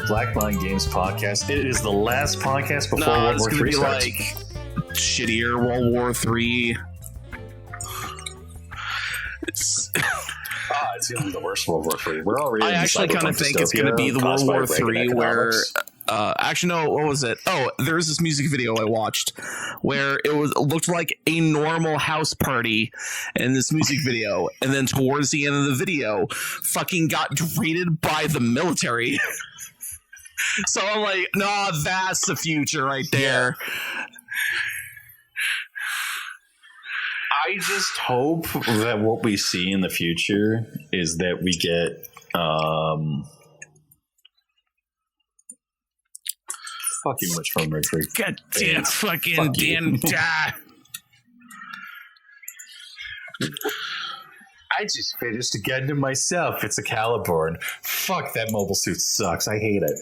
Black Mind Games podcast. It is the last podcast before World War III starts. Like shittier World War III. It's going to be the worst World War III. We're already. I actually kind of think it's going to be the World War III where. Actually, no. What was it? Oh, there was this music video I watched where it looked like a normal house party in this music video, and then towards the end of the video, fucking got raided by the military. So I'm like, nah, that's the future right there. Yeah. I just hope that what we see in the future is that we get fucking much from Mercury. God damn, fucking damn. I just finished a Gundam myself. It's a Caliborn. Fuck, that mobile suit sucks. I hate it.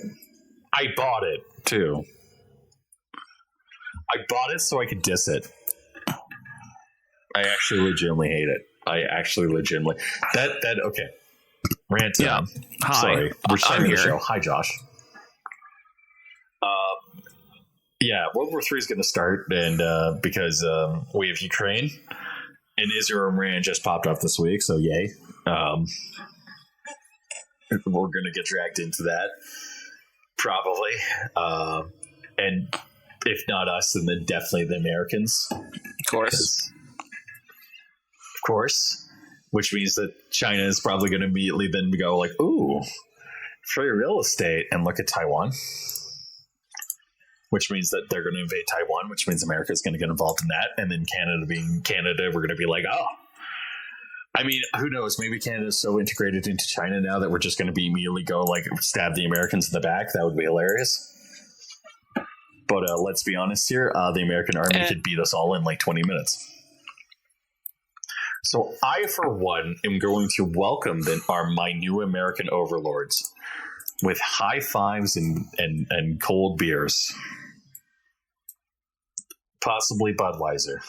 I bought it too. I bought it so I could diss it. I actually legitimately hate it. Okay. Rant time. Yeah. Hi. Sorry. We're starting the show. Hi, Josh. Yeah, World War III is going to start, and because we have Ukraine, and Israel and Iran just popped up this week, so yay. We're going to get dragged into that, probably. And if not us, then definitely the Americans. Of course. Of course. Which means that China is probably going to immediately then go like, ooh, free real estate, and look at Taiwan. Which means that they're going to invade Taiwan, which means America is going to get involved in that. And then Canada being Canada, we're going to be like, oh. I mean, who knows? Maybe Canada is so integrated into China now that we're just going to be immediately go like stab the Americans in the back. That would be hilarious. But let's be honest here. The American army could beat us all in like 20 minutes. So I, for one, am going to welcome my new American overlords with high fives and cold beers. Possibly Budweiser,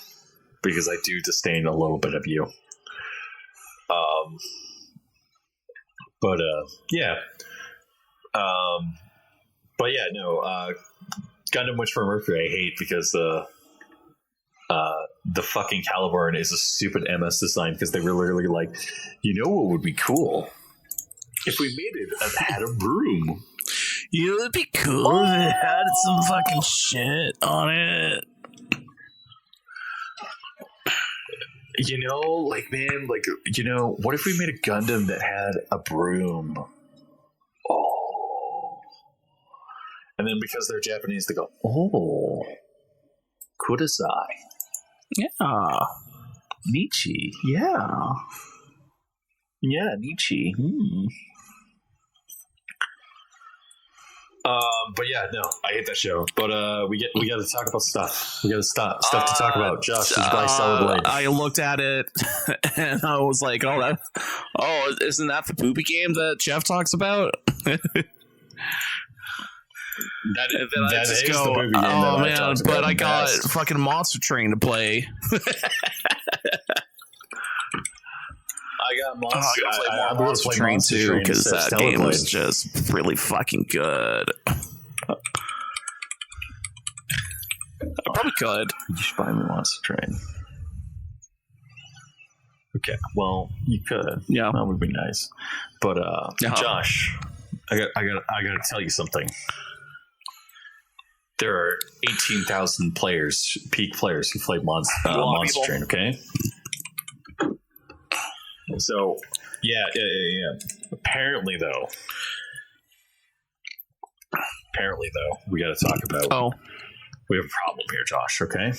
because I do disdain a little bit of you. But yeah. But yeah, no. Gundam Witch for Mercury I hate because the fucking Caliborn is a stupid MS design because they were literally like, you know what would be cool? If we made it had a broom. You know, it'd be cool if it had some fucking shit on it. You know, like, man, like, you know, what if we made a Gundam that had a broom? Oh. And then because they're Japanese, they go, oh, kudasai. Yeah. Nietzsche. Yeah. Yeah, Nietzsche. But yeah, no, I hate that show. But we got to talk about stuff. We got stuff to talk about. Josh, did you buy Stellar Blade? I looked at it and I was like, isn't that the poopy game that Jeff talks about? That is the poopy game. Oh man, but I got fucking Monster Train to play. I got Monster. I want to play Train too because that game was just really fucking good. I probably could. You should buy me Monster Train. Okay, well, you could. Yeah, that would be nice. But Josh, I got to tell you something. There are 18,000 peak players who played Monster Train. Okay. So, yeah. Apparently, though, we got to talk about. Oh, we have a problem here, Josh. Okay.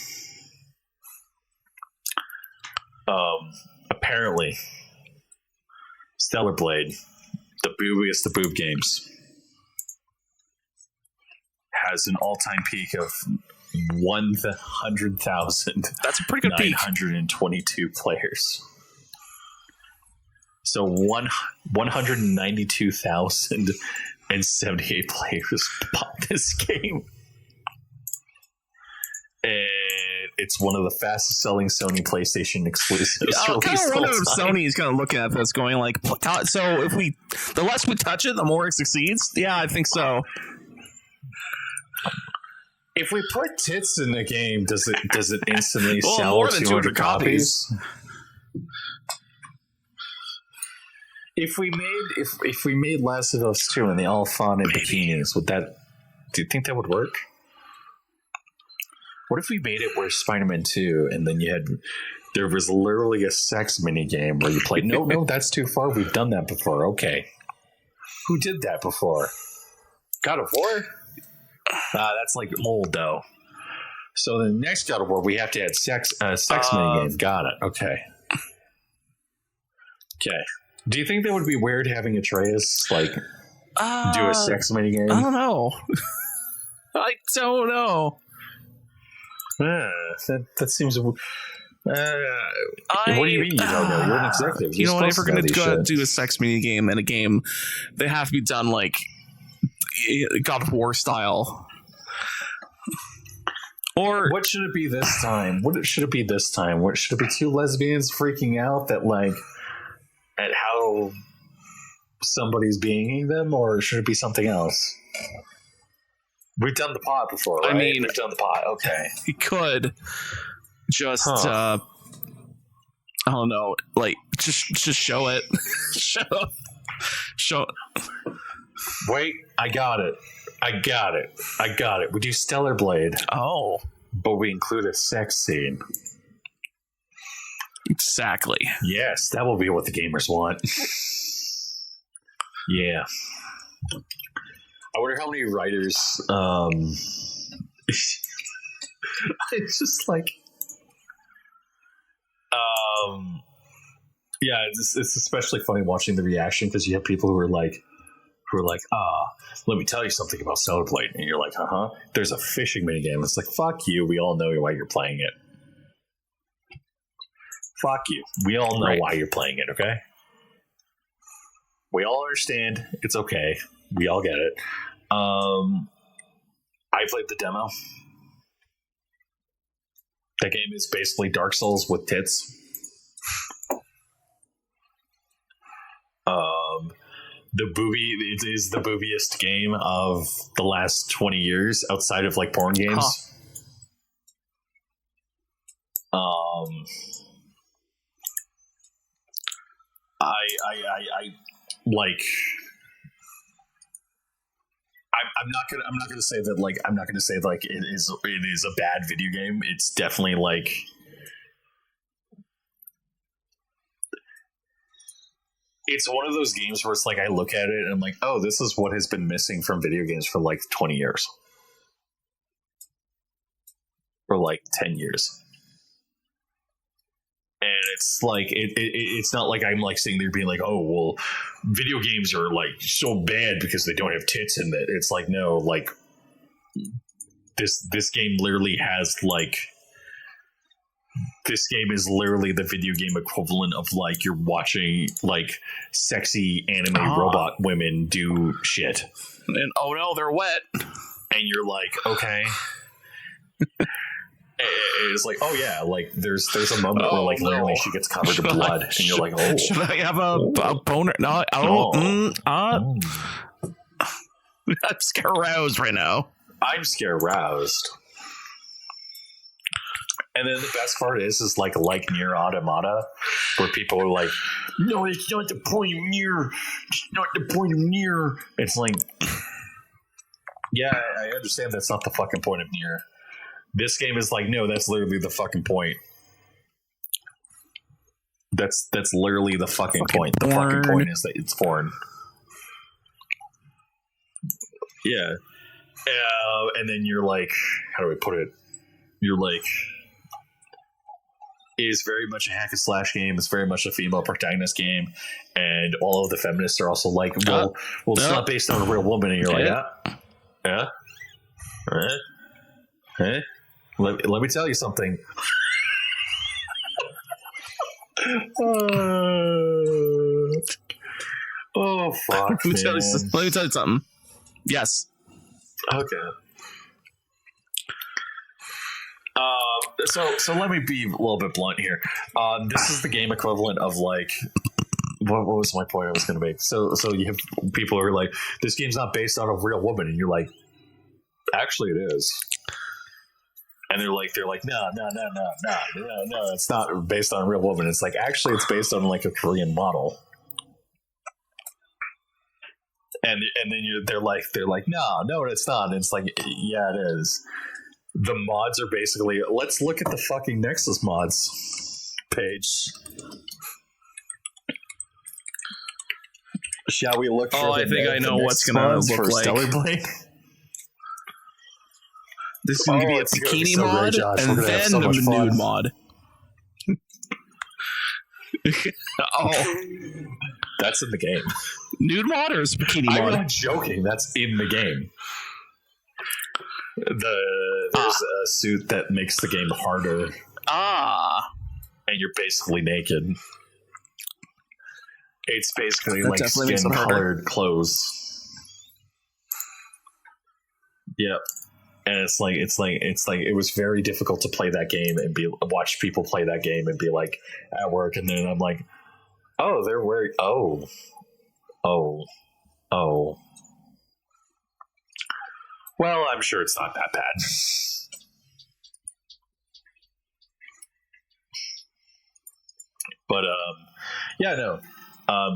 Apparently, Stellar Blade, the boobiest of boob games, has an all-time peak of 100,000. That's a pretty good peak. 922 players. So 192,078 players bought this game. And It's one of the fastest selling Sony PlayStation exclusives. I kind of wonder if Sony is kind of looking at this, going like, so if the less we touch it, the more it succeeds. Yeah, I think so. If we put tits in the game, does it instantly sell more than 200 copies? If we made Last of Us 2 and they all fawn in bikinis, do you think that would work? What if we made it where Spider-Man 2 and then there was literally a sex mini game where you play? No, that's too far. We've done that before. Okay, who did that before? God of War. That's like old though. So the next God of War, we have to add sex mini game. Got it. Okay. Do you think that would be weird having Atreus do a sex mini game? I don't know. I don't know. That seems. What do you mean you don't know? You're an executive. You know what? If we're going to do a sex mini game and a game, they have to be done like God of War style. Or what should it be this time? What should it be this time? What should it be? Two lesbians freaking out at how somebody's being them, or should it be something else? We've done the pod before, right? I mean, we've done the pod. Okay, you could just I don't know, just show it. show. Wait, I got it. We do Stellar Blade. Oh, but we include a sex scene. Exactly. Yes, that will be what the gamers want. Yeah. I wonder how many writers. It's just like. Yeah, it's especially funny watching the reaction because you have people who are like, let me tell you something about Stellar Blade, and you're like, there's a fishing minigame. It's like, fuck you. We all know why you're playing it. Fuck you. We all know why you're playing it, okay? We all understand. It's okay. We all get it. I played the demo. That game is basically Dark Souls with tits. It is the boobiest game of the last 20 years outside of porn games. I'm not gonna say that it is a bad video game. It's definitely it's one of those games where it's I look at it and I'm like, oh, this is what has been missing from video games for 20 years. Or 10 years. And it's it's not I'm sitting there being oh, well, video games are so bad because they don't have tits in it. It's no, this game literally has this game is literally the video game equivalent of you're watching sexy anime robot women do shit. And oh no, they're wet. And you're okay. It's oh yeah, there's a moment where literally she gets covered in blood, and you're oh, should I have a boner? No, I'm scaroused right now. I'm scaroused. And then the best part is like Nier Automata, where people are no, it's not the point of Nier. It's not the point of Nier. It's yeah, I understand that's not the fucking point of Nier. This game is no, that's literally the fucking point. That's literally the fucking point. The fucking point is that it's foreign. Yeah. And then you're how do I put it? You're it is very much a hack and slash game. It's very much a female protagonist game, and all of the feminists are also well, it's not based on a real woman, and you're yeah. Let me tell you something. Oh fuck! Let me tell you something. Yes. Okay. So let me be a little bit blunt here. This is the game equivalent of like, what was my point I was going to make? So you have people who are like, this game's not based on a real woman, and you're like, actually it is. And they're like, no, it's not based on a real woman. It's like, actually, it's based on like a Korean model. And then they're like, no, it's not. And it's like, yeah, it is. The mods are basically, let's look at the fucking Nexus mods page. Shall we look? Oh, I think I know what's gonna look like. Stellar Blade? This is going to be a bikini mod, great, and then so the nude mod. That's in the game. Nude mod or is bikini mod? I'm not joking. That's in the game. There's a suit that makes the game harder. And you're basically naked. It's basically that like skin-colored clothes. Yep. And it's like it was very difficult to play that game and watch people play that game and be like at work, and then I'm like, oh, they're wearing oh. Well, I'm sure it's not that bad. But yeah, no.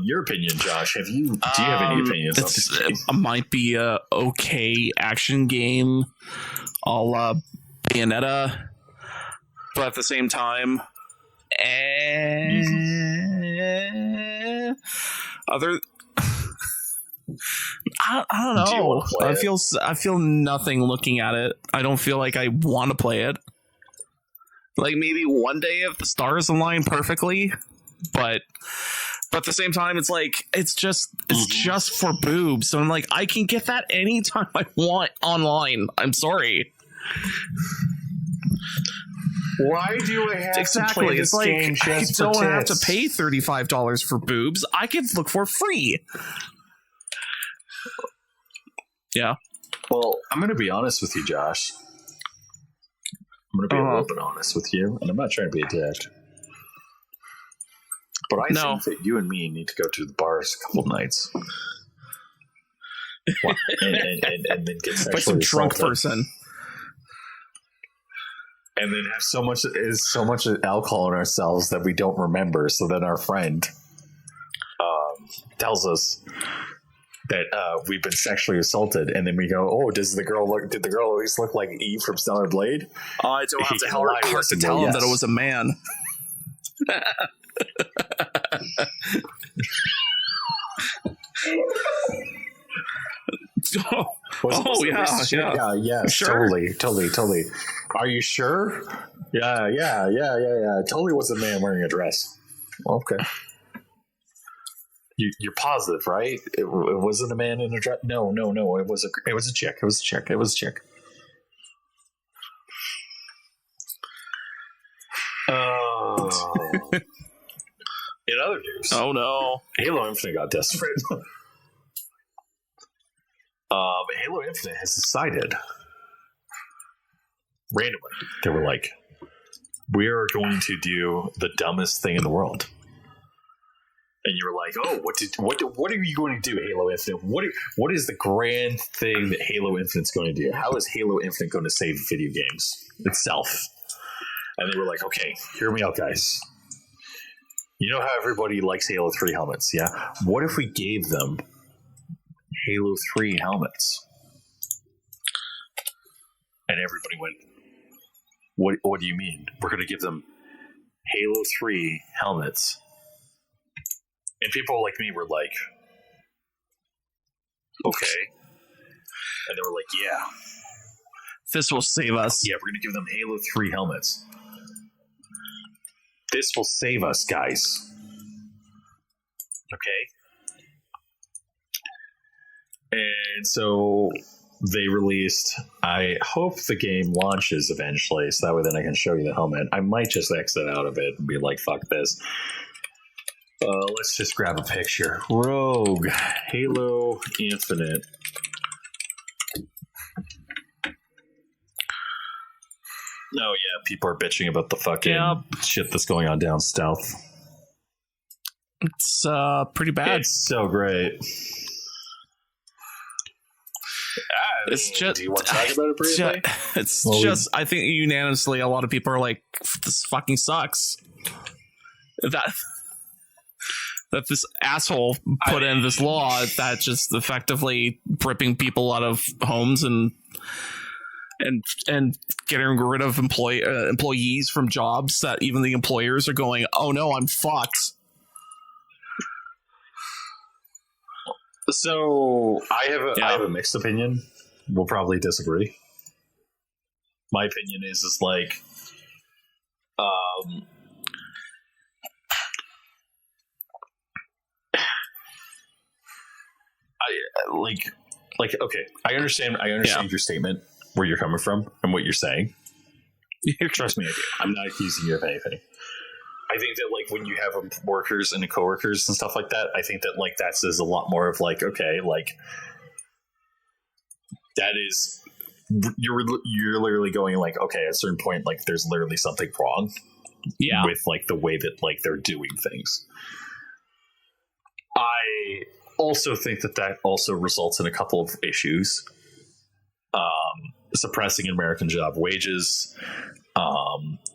Your opinion, Josh? Do you have any opinions on this game? It might be a okay action game, a la Bayonetta, but at the same time, other. I don't know. I feel nothing looking at it. I don't feel like I want to play it. Like maybe one day if the stars align perfectly, but at the same time, it's like it's just for boobs. So I'm like, I can get that anytime I want online. I'm sorry. Why do I have to play this game just for tits? I don't have to pay $35 for boobs. I can look for free. Yeah. Well, I'm going to be honest with you, Josh. I'm going to be a little bit honest with you, and I'm not trying to be a dick. But I think that you and me need to go to the bars a couple nights. and then get sexually by some drunk person. And then have so much alcohol in ourselves that we don't remember. So then our friend tells us that we've been sexually assaulted, and then we go, "Oh, did the girl at least look like Eve from Stellar Blade?" I don't have to tell him that it was a man. Yeah, sure. Totally. Are you sure? Yeah. Totally was a man wearing a dress. Okay. You're positive, right? It wasn't a man in a dress. No. It was a chick. It was a chick. Oh. In other news, oh no, Halo Infinite got desperate. Halo Infinite has decided randomly, they were like, we are going to do the dumbest thing in the world. And you were like, oh, what are you going to do, Halo Infinite? What is the grand thing that Halo Infinite's going to do? How is Halo Infinite going to save video games itself? And they were like, okay, hear me out, guys. You know how everybody likes Halo 3 helmets, yeah? What if we gave them Halo 3 helmets? And everybody went, what do you mean? We're going to give them Halo 3 helmets. And people like me were like, okay. And they were like, yeah. This will save us. Yeah, we're going to give them Halo 3 helmets. This will save us, guys. Okay? And so they released, I hope the game launches eventually, so that way then I can show you the helmet. I might just exit out of it and be like, fuck this. Let's just grab a picture. Rogue, Halo Infinite. No, yeah, people are bitching about the fucking shit that's going on down south. It's pretty bad. It's so great. It's just. Do you want to talk about it briefly? I think unanimously, a lot of people are like, "This fucking sucks." That this asshole put in this law that just effectively ripping people out of homes and getting rid of employees from jobs that even the employers are going, "Oh no, I'm fucked." So I have a mixed opinion. We'll probably disagree. My opinion is like, okay, I understand your statement, where you're coming from and what you're saying. Trust me, I do. I'm not accusing you of anything. I think that like when you have workers and coworkers and stuff like that, I think that like that says a lot more of like, okay, like that is you're literally going like, okay, at a certain point, like there's literally something wrong, with like the way that like they're doing things. I also think that also results in a couple of issues. Suppressing American job wages.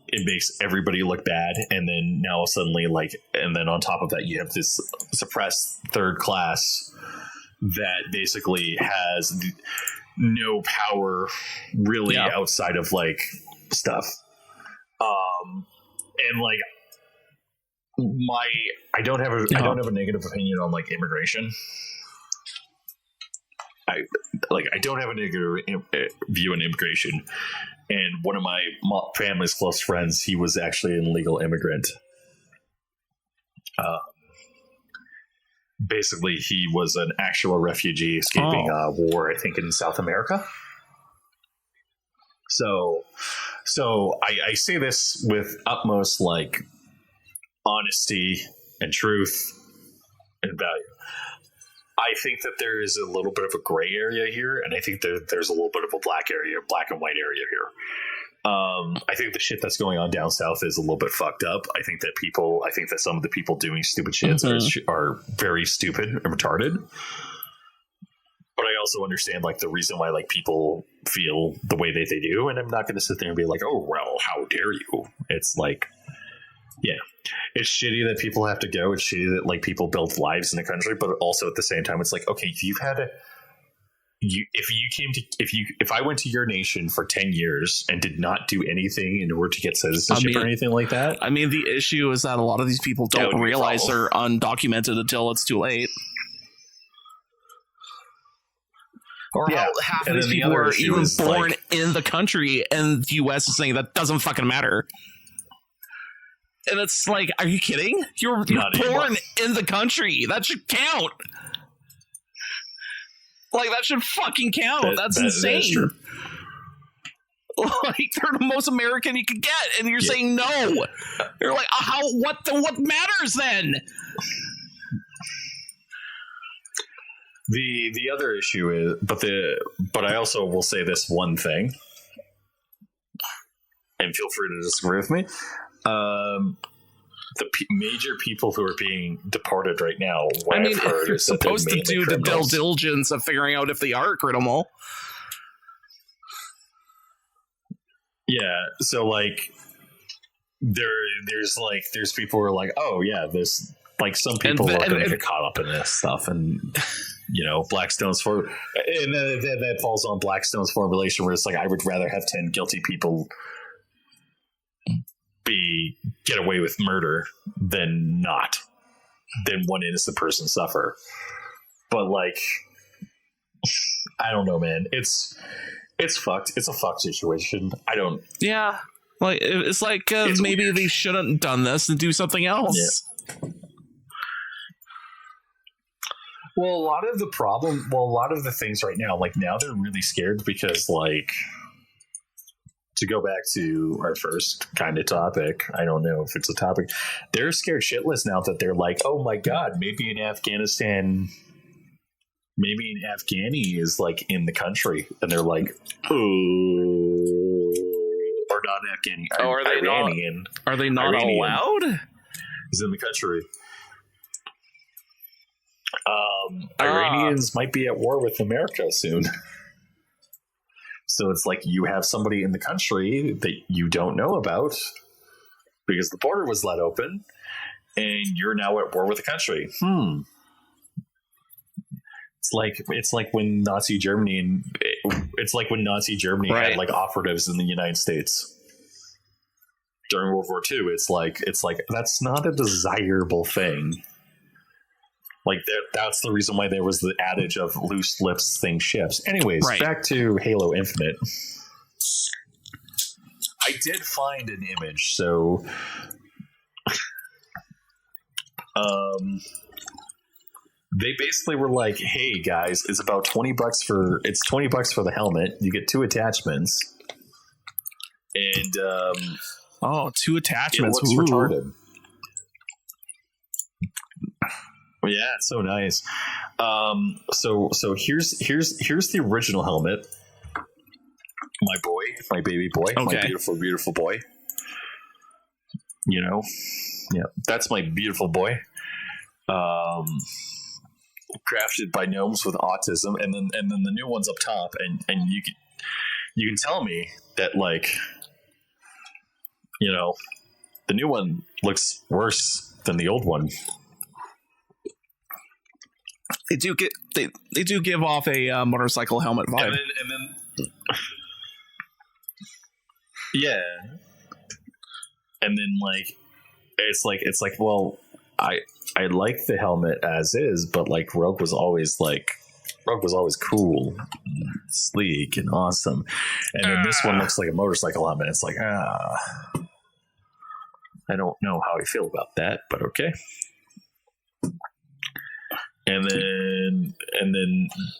It makes everybody look bad, and then now suddenly and then on top of that you have this suppressed third class that basically has no power really outside of like stuff. And like I don't have a negative opinion on like immigration. I don't have a negative view on immigration. And one of my family's close friends, he was actually an illegal immigrant. Basically, he was an actual refugee escaping war, I think, in South America. So I say this with utmost like honesty and truth and value. I think that there is a little bit of a gray area here, and I think that there's a little bit of a black and white area here. I think the shit that's going on down south is a little bit fucked up. I think that some of the people doing stupid shit are very stupid and retarded. But I also understand like the reason why like people feel the way that they do, and I'm not going to sit there and be like, "Oh well, how dare you?" It's like, yeah. It's shitty that people have to go. It's shitty that like people build lives in the country, but also at the same time, it's like, okay, if I went to your nation for 10 years and did not do anything in order to get citizenship or anything like that. I mean, the issue is that a lot of these people don't realize they're undocumented until it's too late. Or half of these people were even born in the country, and the U.S. is saying that doesn't fucking matter. And it's like, are you kidding? You're born in the country. That should count. Like, that should fucking count. That's insane. Like, they're the most American you could get, and you're saying no. You're like, what matters then? The other issue is, but I also will say this one thing, and feel free to disagree with me. The major people who are being deported right now, you're supposed to do the due diligence of figuring out if they are criminal. Yeah, so like there's people who are like, oh yeah, there's like some people are going to get caught up in this stuff, and Blackstone's and that falls on Blackstone's formulation where it's like, I would rather have 10 guilty people get away with murder than one innocent person suffer. But like, I don't know, man. It's fucked. It's a fucked situation. Yeah. Like, it's like maybe weird. They shouldn't have done this and do something else. Yeah. Well, a lot of the things right now, like now they're really scared because like, to go back to our first kind of topic, I don't know if it's a topic. They're scared shitless now that they're like, oh my God, maybe an Afghani is like in the country. And they're like, oh, or not Afghani. Oh, are they Iranian. Not? Are they not Iranian. allowed? He's in the country. Iranians might be at war with America soon. So it's like you have somebody in the country that you don't know about because the border was let open, and you're now at war with the country. It's like when Nazi Germany had like operatives in the United States during World War II. It's like that's not a desirable thing. Like that's the reason why there was the adage of loose lips sink ships. Anyways, back to Halo Infinite. I did find an image, so they basically were like, "Hey guys, it's about $20 for the helmet. You get 2 attachments, and 2 attachments. It looks retarded." Yeah, it's so nice. So here's the original helmet. My boy, my baby boy, my beautiful boy. That's my beautiful boy. Crafted by gnomes with autism, and then the new one's up top, and you can tell me that, like, the new one looks worse than the old one. They do give off a motorcycle helmet vibe. And then yeah. And then it's like well, I like the helmet as is, but like Rogue was always cool, and sleek, and awesome. And then this one looks like a motorcycle helmet. It's like I don't know how I feel about that, but okay. And then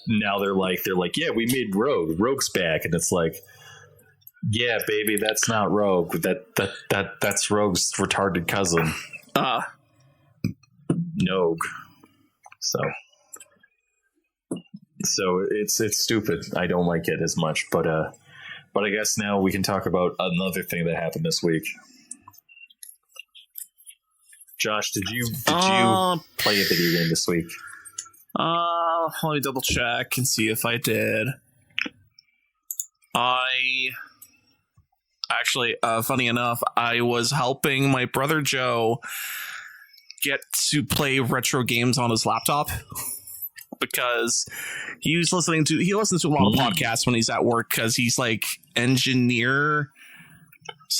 now they're like, yeah, we made Rogue. Rogue's back, and it's like, yeah, baby, that's not Rogue. That's Rogue's retarded cousin. Nogue. So it's stupid. I don't like it as much, but I guess now we can talk about another thing that happened this week. Josh, did you play a video game this week? Let me double check and see if I did. Funny enough, I was helping my brother Joe get to play retro games on his laptop because he listens to a lot of podcasts when he's at work because he's like engineer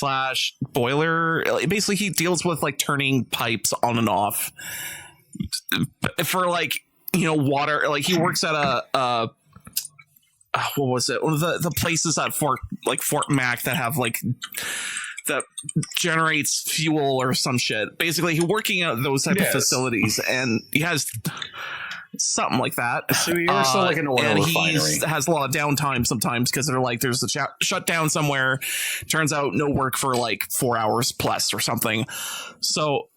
/ boiler. Basically, he deals with like turning pipes on and off for like, water. Like he works at a what was it? One of the places at Fort Mac that have like that generates fuel or some shit. Basically, he's working at those type of facilities, and he has something like that. So you're also like an oil refinery. He has a lot of downtime sometimes because they're like, there's a shutdown somewhere. Turns out no work for like 4 hours plus or something. So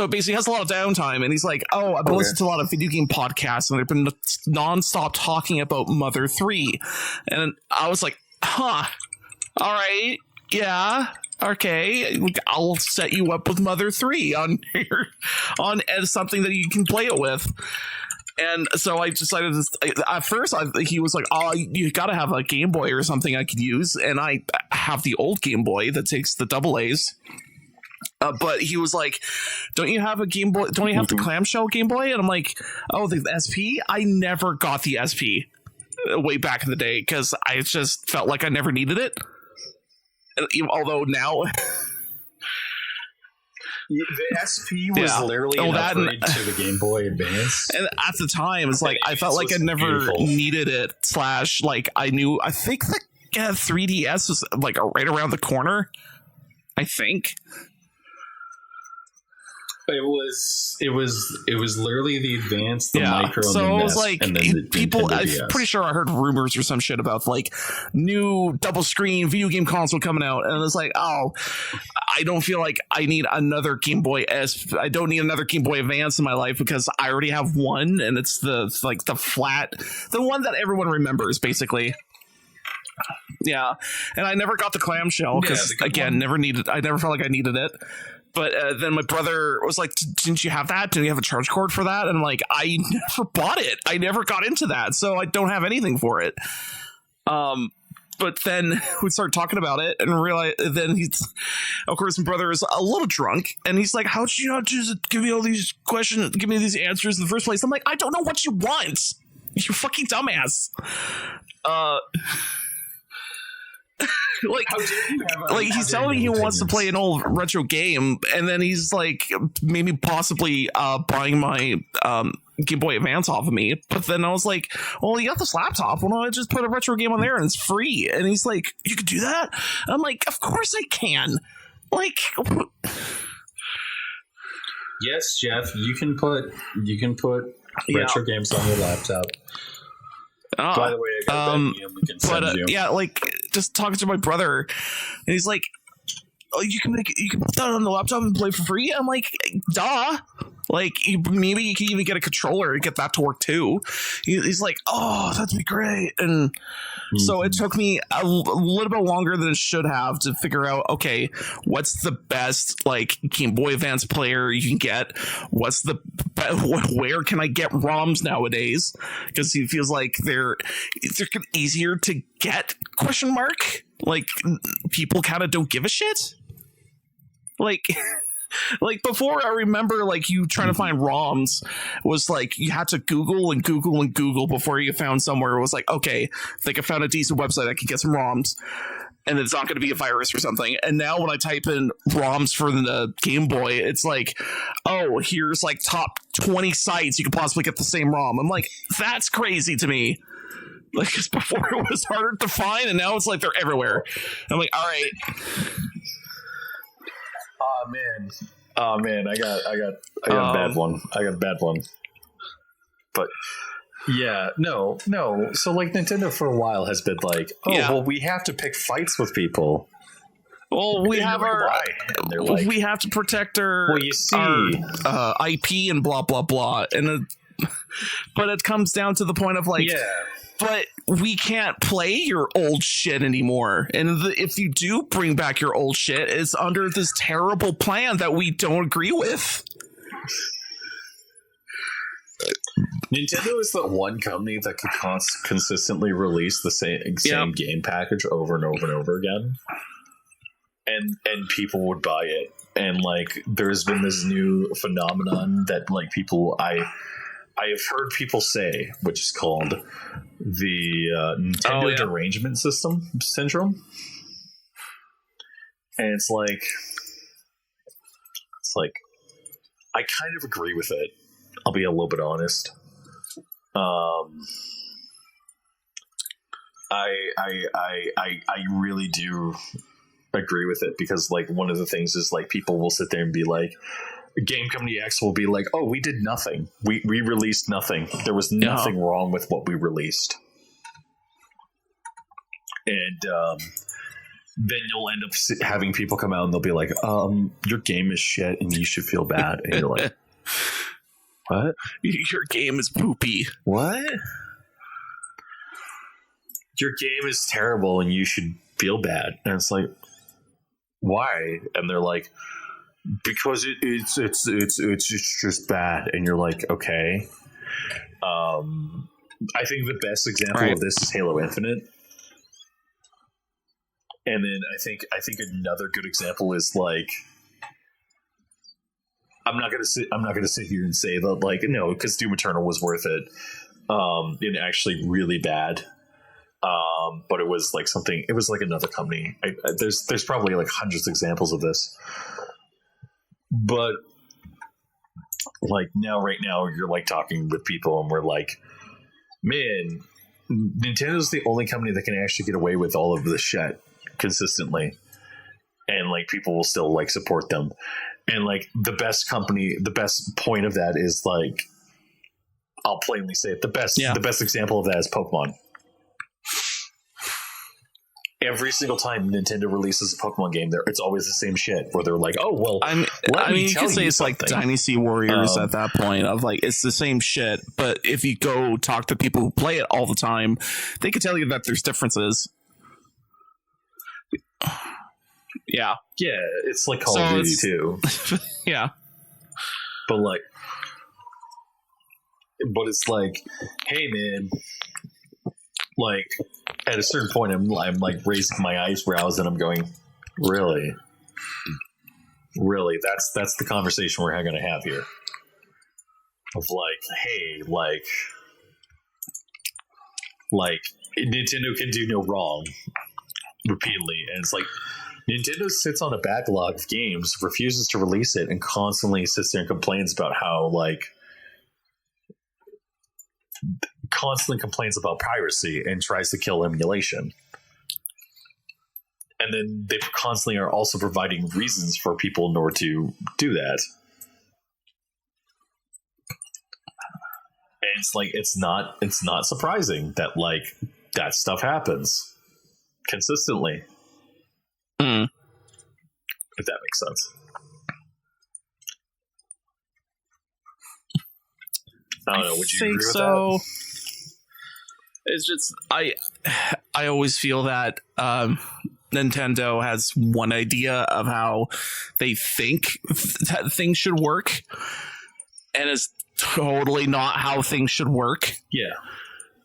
basically, he has a lot of downtime, and he's like, "Oh, I've been listening to a lot of video game podcasts, and they've been nonstop talking about Mother 3." And I was like, "Huh, all right, yeah, okay, I'll set you up with Mother 3 on as something that you can play it with." And so I decided at first he was like, "Oh, you got to have a Game Boy or something I could use," and I have the old Game Boy that takes the AA's. But he was like, "Don't you have a Game Boy? Don't you have the clamshell Game Boy?" And I'm like, "Oh, the SP? I never got the SP way back in the day because I just felt like I never needed it. Although now." The SP was literally an upgrade to the Game Boy Advance. And at the time, it's like I felt like I never needed it. / like I think the 3DS was like right around the corner. I think. It was literally the Advance, the Micro, so and the it was NES, like and then people. I'm DS. pretty sure I heard rumors or some shit about like new double screen video game console coming out, and it's like, oh, I don't feel like I need another Game Boy S. I don't need another Game Boy Advance in my life because I already have one, and it's the flat, the one that everyone remembers, basically. Yeah, and I never got the clamshell because again, I never felt like I needed it. But then my brother was like, didn't you have that? Did you have a charge cord for that? And I'm like, I never bought it. I never got into that. So I don't have anything for it. But then we started talking about it and realized then of course, my brother is a little drunk and he's like, how'd you not just give me all these questions, give me these answers in the first place? I'm like, I don't know what you want. You fucking dumbass. Like he's telling me he wants to play an old retro game, and then he's like maybe possibly buying my Game Boy Advance off of me. But then I was like, well, you got this laptop, why don't I just put a retro game on there and it's free? And he's like, you could do that? I'm like, of course I can. Like, yes, Jeff, you can put retro games on your laptop. By the way, I got we can send you. Yeah, like just talking to my brother, and he's like, "Oh, you can put that on the laptop and play for free." I'm like, "Duh!" Like maybe you can even get a controller and get that to work too. He's like, "Oh, that'd be great," and so it took me a little bit longer than it should have to figure out, okay, what's the best like Game Boy Advance player you can get? What's the where can I get ROMs nowadays? Because he feels like they're easier to get ? Like people kind of don't give a shit. Like before, I remember like you trying to find ROMs was like you had to Google and Google and Google before you found somewhere. It was like, okay, I think I found a decent website I could get some ROMs, and it's not going to be a virus or something. And now when I type in ROMs for the Game Boy, it's like, oh, here's like top 20 sites you could possibly get the same ROM. I'm like, that's crazy to me. Like, because before it was harder to find, and now it's like they're everywhere. I'm like, all right. Oh man, I got a bad one. I got a bad one. But yeah, no. So like Nintendo for a while has been like, well, we have to pick fights with people. Well, we have we have to protect our IP and blah blah blah, and but it comes down to the point of like, but we can't play your old shit anymore. And if you do bring back your old shit, it's under this terrible plan that we don't agree with. Nintendo is the one company that can consistently release the same game package over and over and over again. And people would buy it. And like there's been this new phenomenon that like I have heard people say, which is called the Nintendo derangement syndrome. And it's like I kind of agree with it. I'll be a little bit honest. I really do agree with it because like one of the things is like people will sit there and be like, Game Company X will be like, oh, we did nothing. We released nothing. There was nothing wrong with what we released. And then you'll end up having people come out and they'll be like, your game is shit and you should feel bad. And you're like, what? Your game is poopy. What? Your game is terrible and you should feel bad. And it's like, why? And they're like, because it's just bad. And you're like, okay. I think the best example of this is Halo Infinite. And then I think another good example is like, I'm not gonna sit here and say that like no, because Doom Eternal was worth it. And actually really bad. But it was like something. It was like another company. There's probably like hundreds of examples of this. But like right now, you're like talking with people, and we're like, man, Nintendo's the only company that can actually get away with all of this shit consistently, and like people will still like support them. And like the best point of that is like, I'll plainly say it. The best example of that is Pokemon. Every single time Nintendo releases a Pokemon game, it's always the same shit where they're like, "Oh well." I mean, you could say it's like Dynasty Warriors at that point of like it's the same shit. But if you go talk to people who play it all the time, they could tell you that there's differences. Yeah. Yeah, it's like Call of Duty too. Yeah. But it's like, hey man, like at a certain point I'm like raising my eyebrows and I'm going, really? That's the conversation we're going to have here. Of like, hey, like Nintendo can do no wrong repeatedly, and it's like Nintendo sits on a backlog of games, refuses to release it, and constantly sits there and complains about how constantly complains about piracy and tries to kill emulation. And then they constantly are also providing reasons for people in order to do that. And it's like it's not surprising that that stuff happens consistently. Mm. If that makes sense. I don't know. Would you agree with that? It's just I always feel that Nintendo has one idea of how they think that things should work, and it's totally not how things should work. Yeah.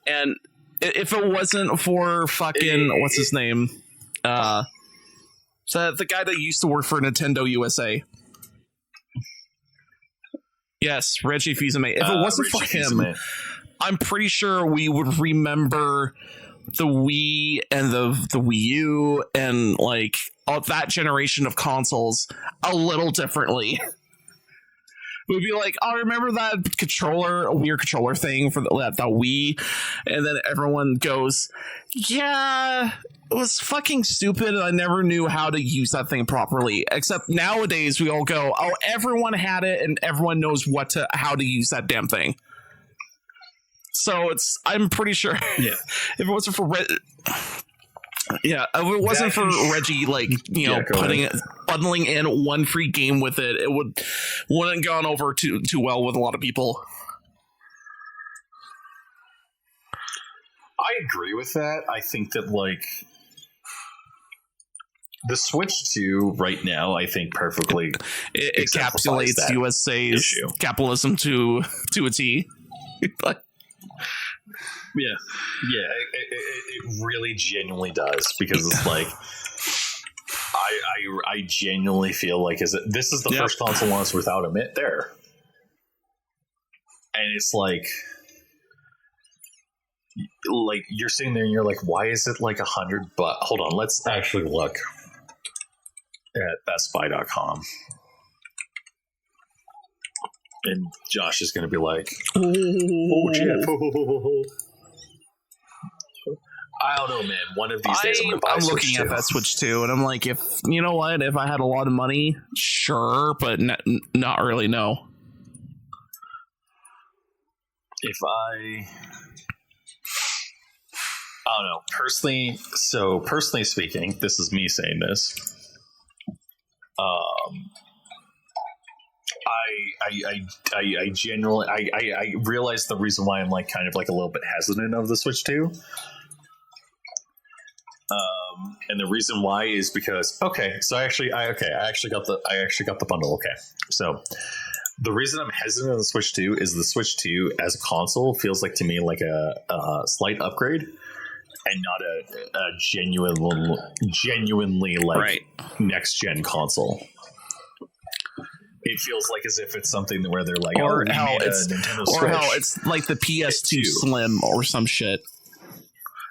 And if it wasn't for fucking what's his name, so the guy that used to work for Nintendo USA. Yes, Reggie Fils-Aimé. If it wasn't for him, I'm pretty sure we would remember the Wii and the Wii U and like all that generation of consoles a little differently. We'd be like, oh, remember that weird controller thing for that Wii? And then everyone goes, yeah, it was fucking stupid and I never knew how to use that thing properly. Except nowadays we all go, oh, everyone had it and everyone knows how to use that damn thing. So I'm pretty sure if it wasn't for Reggie, bundling in one free game with it, it wouldn't gone over too well with a lot of people. I agree with that. I think that the Switch 2 right now, I think perfectly it encapsulates USA's issue. Capitalism to a T. It really genuinely does, because it's like I genuinely feel like this is the first console launch without a mitt there, and it's like you're sitting there and you're like, why is it like $100? Hold on, let's actually look at bestbuy.com. And Josh is going to be like, oh, Jeff. I don't know, man. One of these days I'm looking at that Switch 2, and I'm like, if I had a lot of money, sure, but not really, no. If I don't know. Personally speaking, this is me saying this. I genuinely I realize the reason why I'm kind of a little bit hesitant of the Switch 2. And the reason why is because I actually got the bundle. Okay, so the reason I'm hesitant on the Switch 2 is the Switch 2 as a console feels to me like a slight upgrade, and not a genuinely next gen console. It feels as if it's something where they're like, it's like the PS2 Slim or some shit.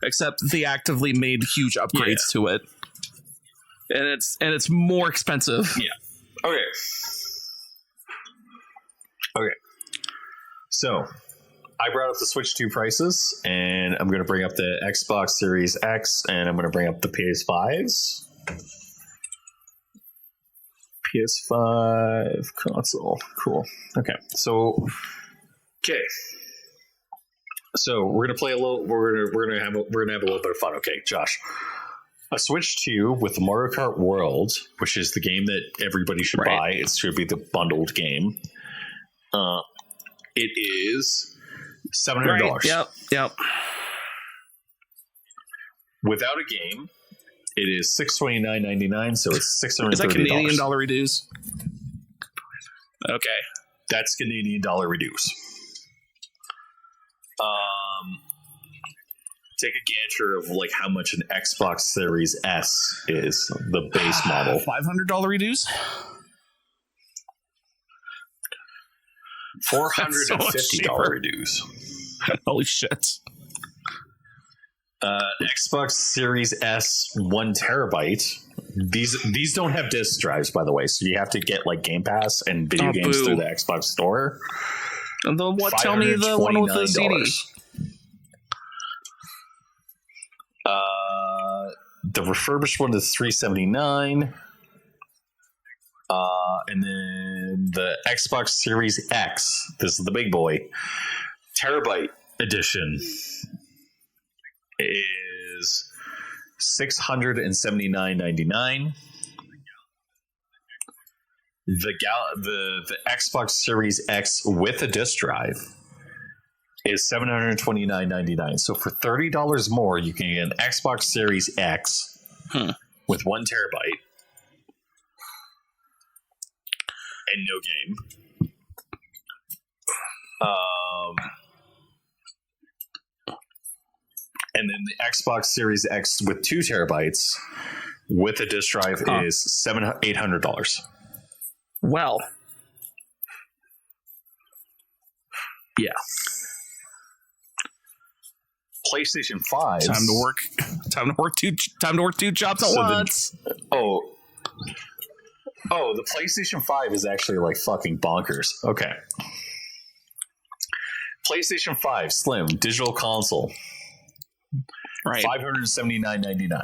Except they actively made huge upgrades to it, and it's more expensive. Yeah. Okay. So I brought up the Switch 2 prices, and I'm going to bring up the Xbox Series X, and I'm going to bring up the PS5s. PS5 console. Cool. Okay. So we're gonna play a little. We're gonna have a little bit of fun. Okay, Josh. A Switch 2 with Mario Kart World, which is the game that everybody should buy. It should be the bundled game. It is $700. Yep. Without a game, It is $629.99, so it's $630. Is that Canadian dollar reduce? Okay. That's Canadian dollar reduce. Take a gander of like how much an Xbox Series S is, the base model. $500 reduce? $450 reduce. Holy shit. Xbox Series S 1 terabyte. These don't have disk drives, by the way, so you have to get like Game Pass and video games through the Xbox Store. And tell me the one with the CD. The refurbished one is $379. And then the Xbox Series X, this is the big boy, terabyte edition, is $679.99. The Xbox Series X with a disc drive is $729.99. So for $30 more, you can get an Xbox Series X with 1 terabyte and no game. And then the Xbox Series X with 2 terabytes with a disc drive is $800. Well, yeah. PlayStation 5. Time to work two jobs at once. The PlayStation 5 is actually like fucking bonkers. Okay. PlayStation 5 Slim digital console. Right. $579.99.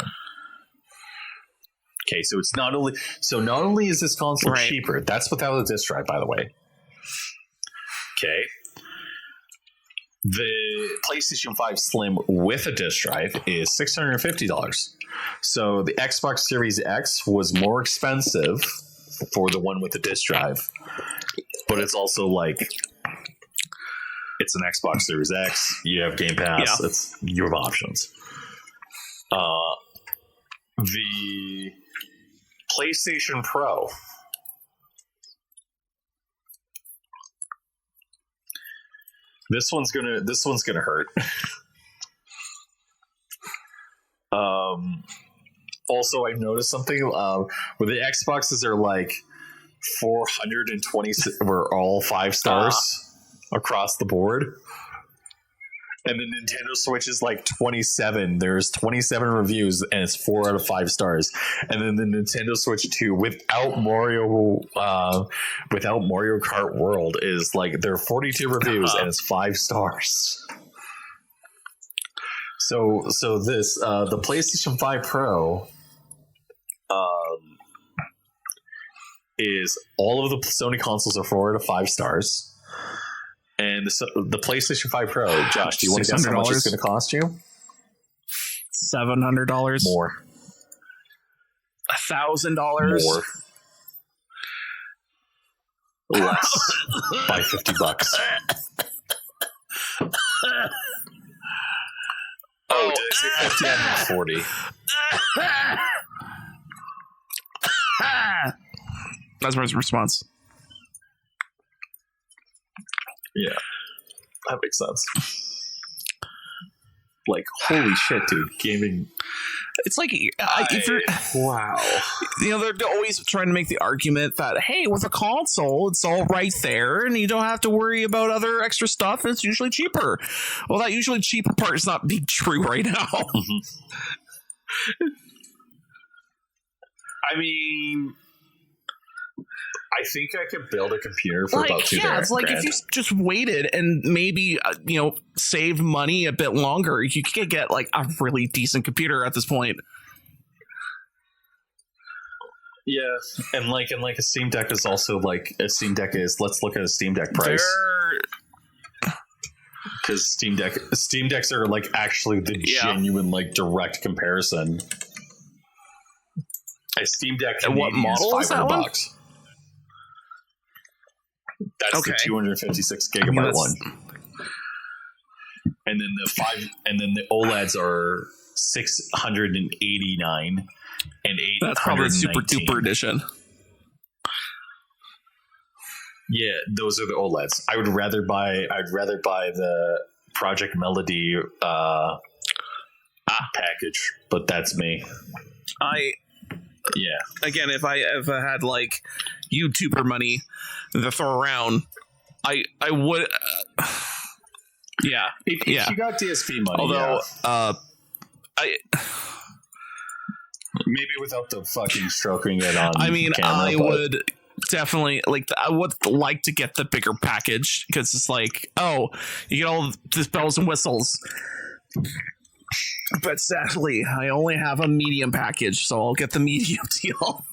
Okay, so it's not only is this console cheaper. That's without a disc drive, by the way. Okay. The PlayStation 5 Slim with a disc drive is $650. So the Xbox Series X was more expensive for the one with the disc drive, but it's also like it's an Xbox Series X. You have Game Pass. Yeah. You have options. The PlayStation Pro. This one's gonna hurt. Also, I've noticed something where the Xboxes are like 420, we're all 5 stars across the board, and the Nintendo Switch is like 27. There's 27 reviews, and it's 4 out of 5 stars. And then the Nintendo Switch 2 without Mario Kart World is like there are 42 reviews, and it's 5 stars. So this the PlayStation 5 Pro is all of the Sony consoles are 4 out of 5 stars. And the PlayStation 5 Pro, Josh, do you want to guess how much it's going to cost you? $700 more. $1,000 more. Less by $50. Oh, did I say 50? I meant 40. That's my response. Yeah, that makes sense. Like, holy shit, dude! Gaming. It's like if you're wow. You know, they're always trying to make the argument that hey, with a console, it's all right there, and you don't have to worry about other extra stuff. And it's usually cheaper. Well, that usually cheaper part is not being true right now. I mean, I think I could build a computer for about $2,000. Yeah, it's like if you just waited and maybe save money a bit longer, you could get like a really decent computer at this point. Yeah, and like a Steam Deck is also like a Steam Deck is. Let's look at a Steam Deck price. Because Steam Decks are like actually the genuine like direct comparison. A Steam Deck and what model is that one? $500. That's the 256 gigabyte one. And then the OLEDs are $689. That's probably the super duper edition. Yeah, those are the OLEDs. I'd rather buy the Project Melody package, but that's me. Again, if I had like YouTuber money to throw around, I would. If you got DSP money, although maybe without the fucking stroking it on. I mean, camera, would definitely I would like to get the bigger package because it's like, oh, you get all the bells and whistles. But sadly, I only have a medium package, so I'll get the medium deal.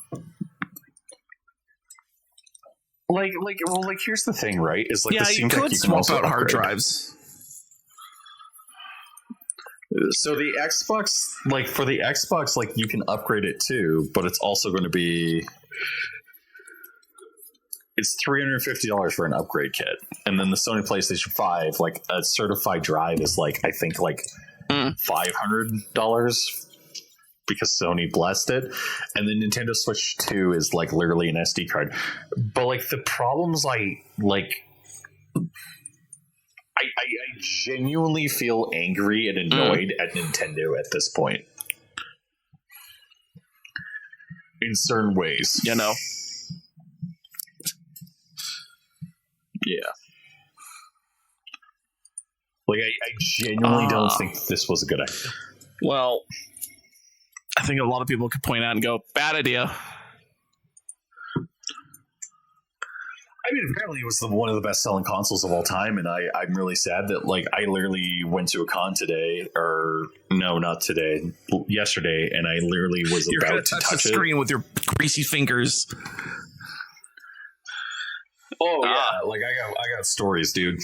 Here's the thing, right? Is like, you could swap out hard drives. So the Xbox, for the Xbox, you can upgrade it too, but it's also going to be, it's $350 for an upgrade kit, and then the Sony PlayStation 5, a certified drive is I think $500 because Sony blessed it, and the Nintendo Switch 2 is literally an SD card. But the problems I genuinely feel angry and annoyed at Nintendo at this point in certain ways. You know. Yeah. I genuinely don't think this was a good idea. Well, I think a lot of people could point out and go, bad idea. I mean, apparently it was one of the best-selling consoles of all time, and I'm really sad that, I literally went to a con today, or no, not today, yesterday, and I literally was about to touch the screen with your greasy fingers. Oh, yeah, I got stories, dude.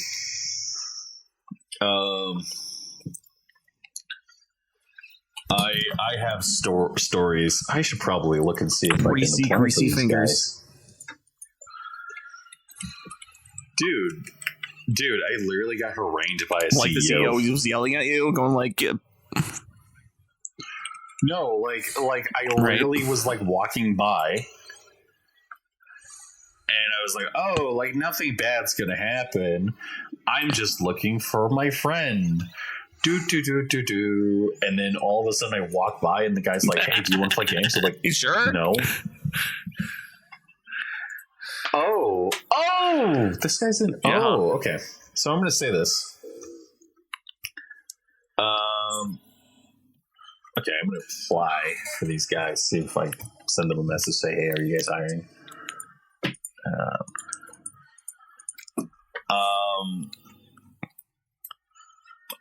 I have stories. I should probably look and see if greasy fingers. Dude, I literally got harangued by a CEO. The CEO was yelling at you, going No, I literally was walking by, and I was like, oh, nothing bad's gonna happen. I'm just looking for my friend. Do. And then all of a sudden I walk by and the guy's like, hey, do you want to play games? I'm like, you sure? No. Oh, this guy's in. Yeah. Oh, okay. So I'm going to say this. Okay, I'm going to apply for these guys. See if I send them a message. Say, hey, are you guys hiring?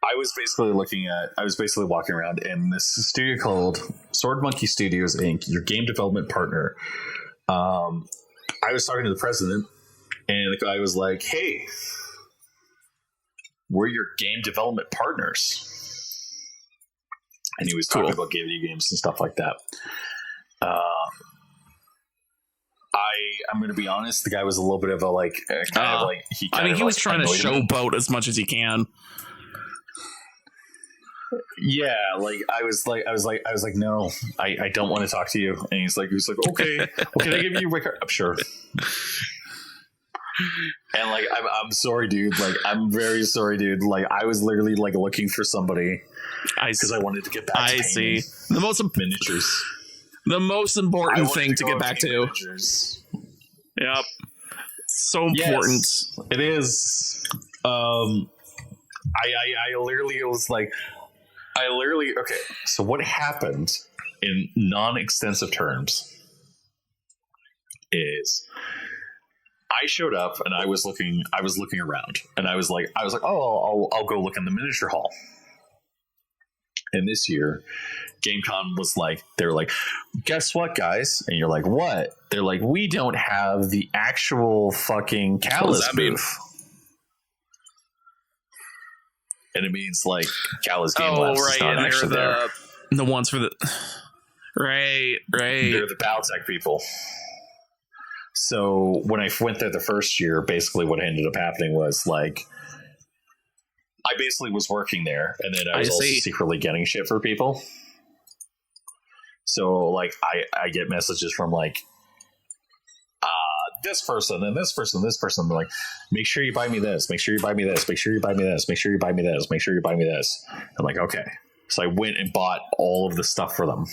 I was basically walking around in this studio called Sword Monkey Studios Inc., your game development partner. I was talking to the president, and the guy was like, hey, we're your game development partners. And he was talking about video games and stuff like that. I'm going to be honest, the guy was a little bit of a he was trying to showboat as much as he can. Yeah, I was like, no, I don't want to talk to you. And he's like, okay, well, can I give you a card? I'm sure. And I'm sorry, dude. I'm very sorry, dude. I was literally looking for somebody because I wanted to get back to see the most miniatures. The most important thing to get back to. Miniatures. Yep, so important. Yes, it is. I literally was like. Okay, so what happened in non-extensive terms is I showed up and I was looking around and I was like, oh, I'll go look in the miniature hall. And this year, GameCon was they're like, guess what, guys? And you're like, what? They're like, we don't have the actual fucking Callus booth. And it means Callus Game Labs is not actually there. The ones for the right. They're the Battletech people. So when I went there the first year, basically what ended up happening was I basically was working there, and then I was also secretly getting shit for people. So like I get messages from like this person and this person and this person. They're like, make sure you buy me this, make sure you buy me this, make sure you buy me this, make sure you buy me this, make sure you buy me this. I'm like, okay. So I went and bought all of the stuff for them.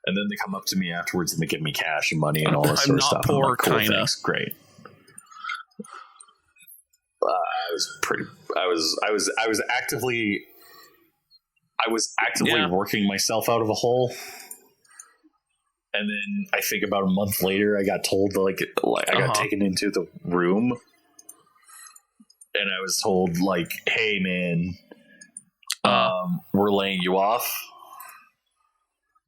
And then they come up to me afterwards and they give me cash and money and all this sort of stuff. Poor, like, cool, thanks, great. I was actively working myself out of a hole. And then I think about a month later, I got told like I got taken into the room, and I was told like, "Hey, man, we're laying you off."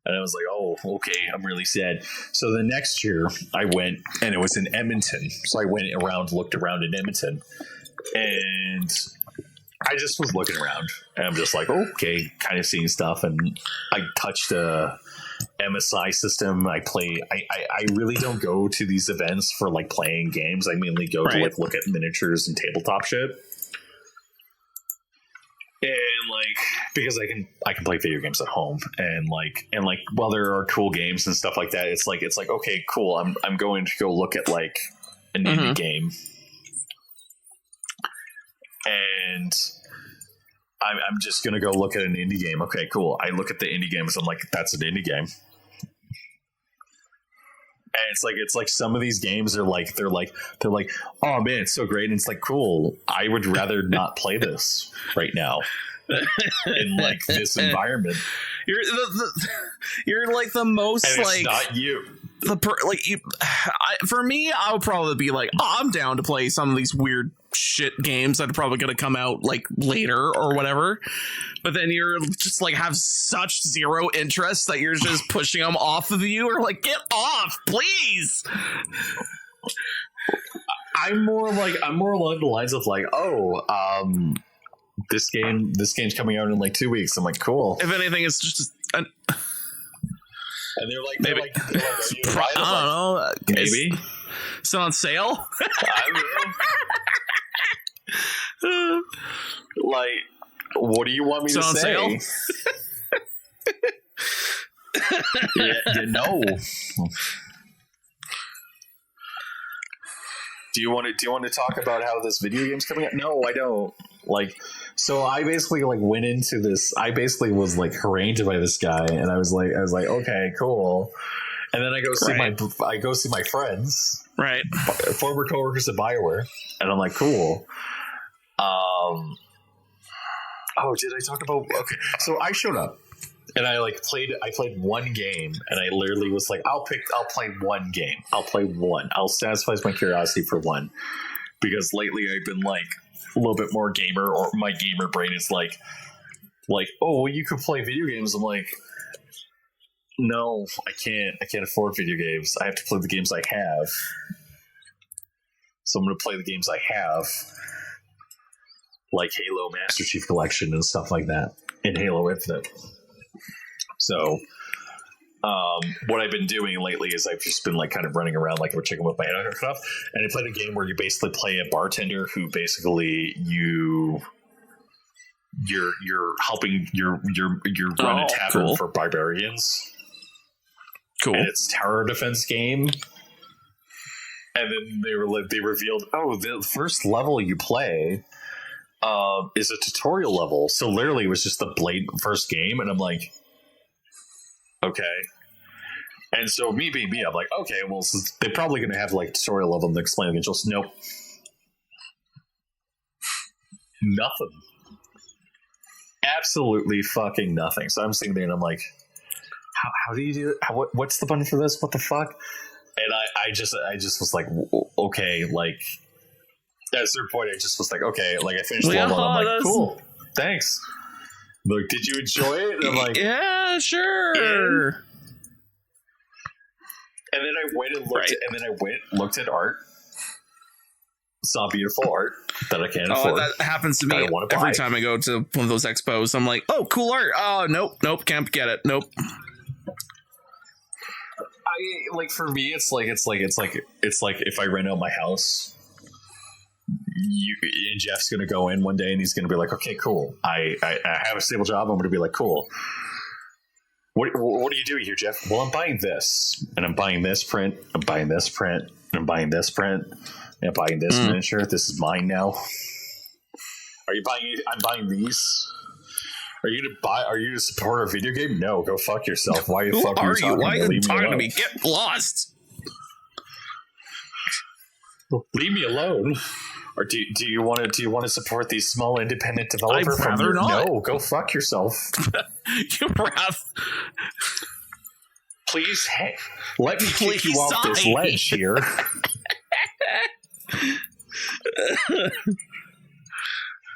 And I was like, "Oh, okay, I'm really sad." So the next year, I went, and it was in Edmonton. So I went around, looked around in Edmonton, and I just was looking around, and I'm just like, okay, kind of seeing stuff, and I touched a MSI system. I really don't go to these events for like playing games. I mainly go to like look at miniatures and tabletop shit, and like because I can play video games at home, and like while there are cool games and stuff like that, it's like okay, cool. I'm going to go look at like an indie game. And I'm just gonna go look at an indie game. Okay, cool. I look at the indie games. I'm like, that's an indie game. And it's like some of these games are like they're like, oh man, it's so great. And it's like, cool. I would rather not play this right now in like this environment. You're like the most and like it's not you. For me, I would probably be like, oh, I'm down to play some of these weird shit games that are probably going to come out like later or whatever. But then you're just like have such zero interest that you're just pushing them off of you, or like, get off, please. I'm more along the lines of like, this game's coming out in like 2 weeks. I'm like, cool. If anything, it's just and they're like, I don't know, maybe it's on sale. I don't know. Like, what do you want me to say? Sale? Yeah, no. Do you want to talk about how this video game's coming out? No, I don't. Like, so I basically like went into this. I basically was like harangued by this guy, and I was like, okay, cool. And then I go see my friends, right, former coworkers at BioWare, and I'm like, cool. Oh, did I talk about? Okay, so I showed up, and I played one game, and I literally was like, I'll play one game. I'll play one. I'll satisfy my curiosity for one, because lately I've been like a little bit more gamer, or my gamer brain is like, oh, well, you could play video games. I'm like, no, I can't. I can't afford video games. I have to play the games I have. So I'm going to play the games I have, like Halo Master Chief Collection and stuff like that, and Halo Infinite. So what I've been doing lately is I've just been like kind of running around like a chicken with my head under stuff, and I played a game where you basically play a bartender who basically you're helping you're run a tavern for barbarians. Cool. And it's a tower defense game. And then they revealed, the first level you play is a tutorial level. So literally it was just the first game, and I'm like, okay. And so me being me, I'm like, okay, well, they're probably going to have like tutorial level and explain it. Just nope. Nothing. Absolutely fucking nothing. So I'm sitting there and I'm like, how do you do it? What's the button for this? What the fuck? And I just was like, okay, like at a certain point, I just was like, okay, like I finished the level, and I'm like, cool, thanks. Like, did you enjoy it? And I'm like, yeah, sure. And then I went and looked at art, saw beautiful art that I can't afford. That happens to me every time I go to one of those expos. I'm like, oh, cool art. Oh, nope, can't get it. Nope. Like for me, it's like if I rent out my house, and Jeff's gonna go in one day and he's gonna be like, okay, cool. I have a stable job. I'm gonna be like, cool. What are you doing here, Jeff? Well, I'm buying this, and I'm buying this print. I'm buying this print, and I'm buying this print, and I'm buying this miniature. This is mine now. Are you buying? I'm buying these. Are you gonna buy? Are you to support a video game? No, go fuck yourself. Why the fuck are you talking? Why are you talking to me? Get lost. Leave me alone. Or do you want to support these small independent developers? I'd rather not. No, go fuck yourself. You'd rather. Please, hey, let me kick you off this ledge here.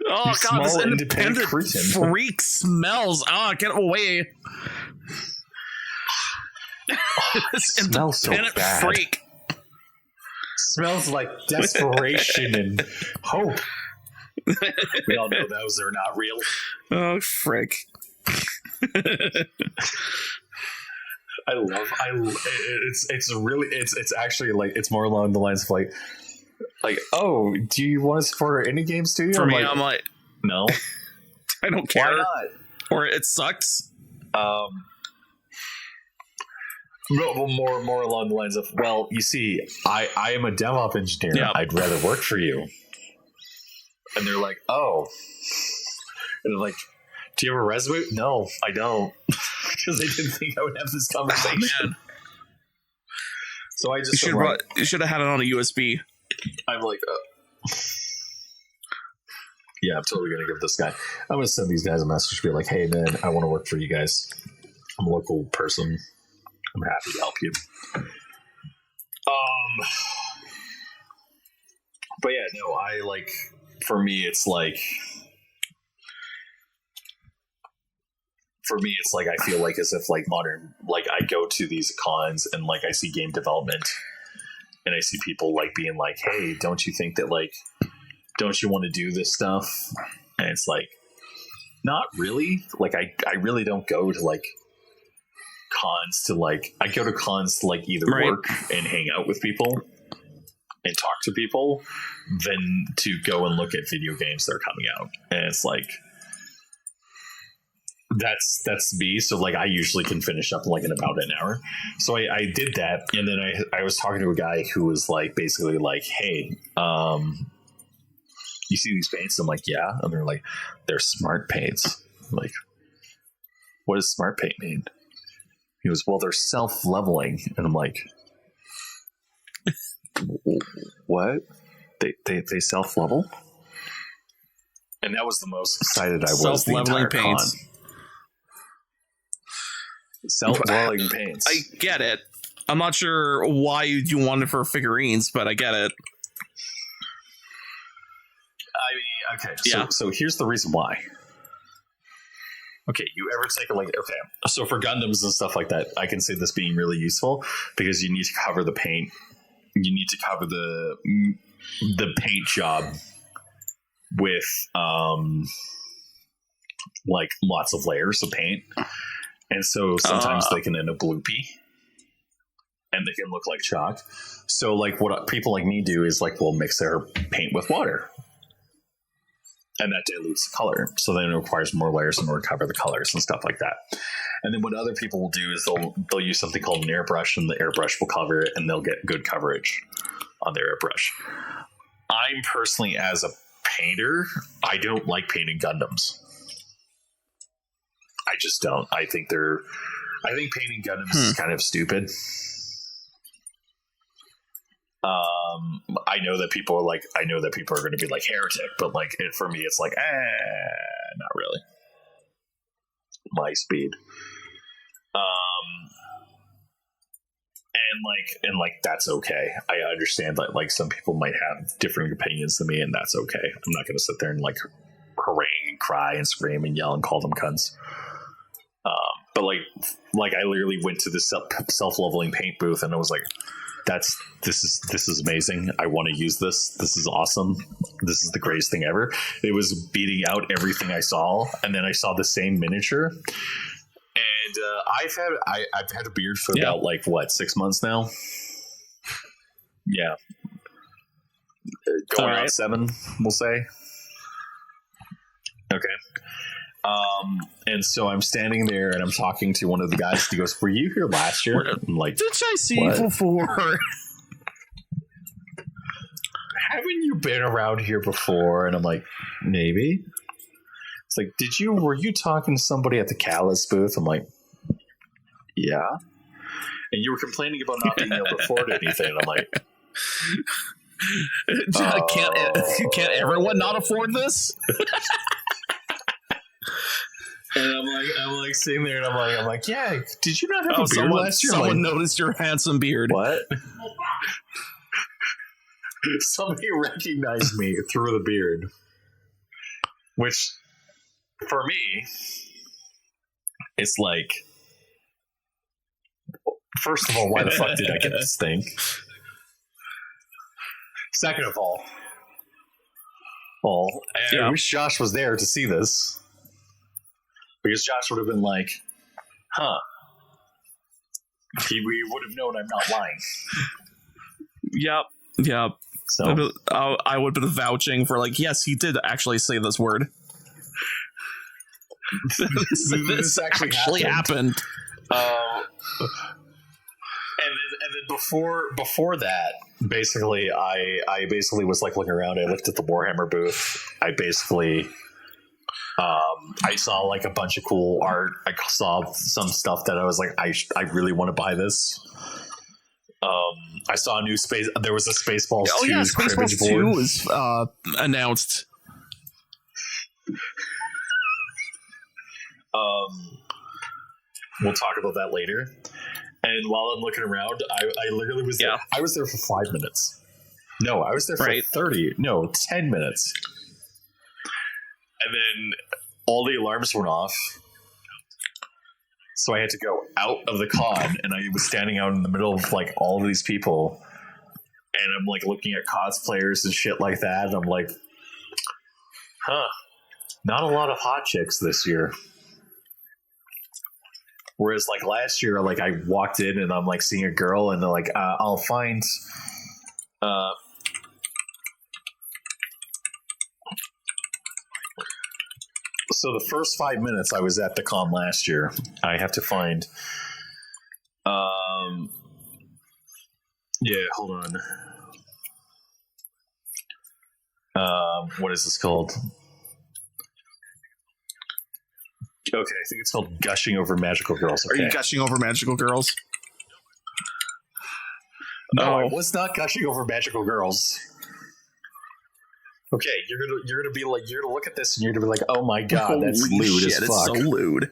Oh you god, this independent freak smells. Oh, get away. This smells so bad. Freak. Smells like desperation and hope. We all know those are not real. Oh, frick. It's actually like, it's more along the lines of like, oh, do you want to support any game studio? For me, I'm like, no. I don't care. Why not? Or it sucks. More along the lines of, well, you see, I am a DevOps engineer. Yep. I'd rather work for you. And they're like, oh. And they're like, do you have a resume? No, I don't. Because they didn't think I would have this conversation. So I just you should have had it on a USB. I'm like, yeah, I'm totally gonna give this guy. I'm gonna send these guys a message, be like, hey man, I want to work for you guys. I'm a local person. I'm happy to help you. But yeah, no, I like, for me it's like I feel like as if like modern, like I go to these cons and like I see game development and I see people like being like, hey, don't you think that like, don't you want to do this stuff? And it's like, not really. Like I really don't go to like cons to like, I go to cons to like either work and hang out with people and talk to people than to go and look at video games that are coming out. And it's like, that's me. So like I usually can finish up like in about an hour. So I did that, and then I was talking to a guy who was like basically like, hey, you see these paints? I'm like, yeah. And they're like, they're smart paints. I'm like, what does smart paint mean? He goes, well, they're self-leveling. And I'm like, what? They self-level? And that was the most excited I was the entire con. Self-leveling paints. I get it. I'm not sure why you want it for figurines, but I get it. I mean, okay. Yeah. So here's the reason why. Okay, you ever take okay. So for Gundams and stuff like that, I can see this being really useful because you need to cover the paint. You need to cover the paint job with like lots of layers of paint. And so sometimes they can end up gloopy and they can look like chalk. So like what people like me do is like we'll mix their paint with water. And that dilutes the color. So then it requires more layers in order to cover the colors and stuff like that. And then what other people will do is they'll use something called an airbrush, and the airbrush will cover it and they'll get good coverage on their airbrush. I'm personally, as a painter, I don't like painting Gundams. I just don't. I think painting Gundams is kind of stupid. I know that people are going to be like heretic, but like for me, it's like, not really. My speed. And that's okay. I understand that like some people might have different opinions than me, and that's okay. I'm not going to sit there and like harangue and cry and scream and yell and call them cunts. But like I literally went to this self-leveling paint booth and I was like, this is amazing. I want to use this. This is awesome. This is the greatest thing ever. It was beating out everything I saw, and then I saw the same miniature. And I've had a beard for about 6 months now. Yeah, going on 7, we'll say. Okay. And so I'm standing there and I'm talking to one of the guys. He goes, "Were you here last year?" I'm like, "Did I see you before?" "Haven't you been around here before?" And I'm like, "Maybe." It's like, were you talking to somebody at the Callus booth? I'm like, "Yeah." And you were complaining about not being able to afford anything. I'm like, can't everyone not afford this? And I'm like sitting there, and I'm like, "Yeah, did you not have a beard last year?" Someone noticed your handsome beard. What? Somebody recognized me through the beard, which for me, it's like, first of all, why the fuck did I get this thing? Second of all, I wish Josh was there to see this. Because Josh would have been like, "Huh." We would have known I'm not lying. Yep. So I would have been vouching for like, yes, he did actually say this word. this actually happened. And then before that, basically, I basically was like looking around. I looked at the Warhammer booth. I basically. I saw like a bunch of cool art. I saw some stuff that I was like, I really want to buy this. I saw a new space. There was a Spaceballs 2 Spaceballs 2 was announced. We'll talk about that later. And while I'm looking around, I literally was there. I was there for 5 minutes. No, I was there for 10 minutes. And then all the alarms went off. So I had to go out of the con, and I was standing out in the middle of like all of these people, and I'm like looking at cosplayers and shit like that, and I'm like, "Huh, not a lot of hot chicks this year." Whereas like last year, like I walked in and I'm like seeing a girl, and they're like, "I'll find." So the first 5 minutes I was at the con last year, I have to find. Hold on. What is this called? Okay, I think it's called Gushing Over Magical Girls. Okay. Are you gushing over magical girls? No, I was not gushing over magical girls. Okay, you're gonna be like, you're gonna look at this and you're gonna be like, "Oh my god, that's lewd as fuck." It's so lewd.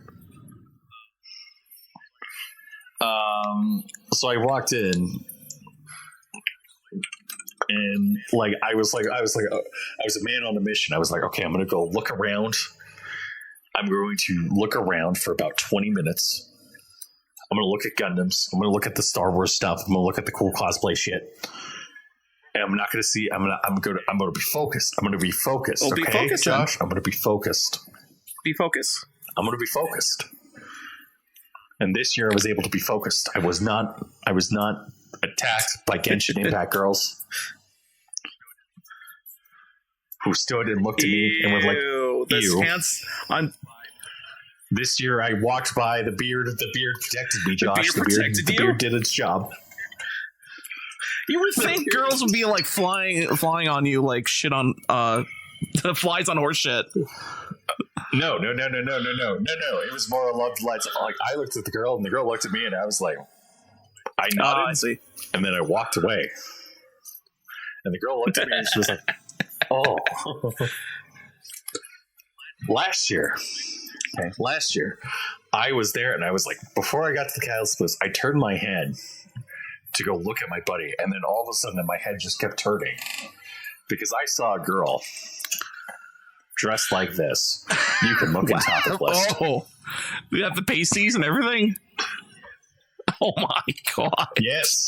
So I walked in, and like I was a man on a mission. I was like, "Okay, I'm gonna go look around. I'm going to look around for about 20 minutes. I'm gonna look at Gundams. I'm gonna look at the Star Wars stuff. I'm gonna look at the cool cosplay shit." And I'm not going to see. I'm going to be focused. I'm going to be focused. Be focused, Josh. I'm going to be focused. Be focused. I'm going to be focused. And this year, I was able to be focused. I was not attacked by Genshin Impact girls who stood and looked at me and were like, "Ew." This year, I walked by the beard. The beard protected me, Josh. The beard did its job. You would think girls would be like flying on you like shit on flies on horse shit. No. It was more along the lines. Like I looked at the girl, and the girl looked at me, and I was like, I nodded, and then I walked away. And the girl looked at me, and she was like, "Oh." Last year, I was there, and I was like, before I got to the catalyst, I turned my head to go look at my buddy, and then all of a sudden my head just kept turning because I saw a girl dressed like this. You can look and topless. Oh, you have the pasties and everything. Oh my god! Yes,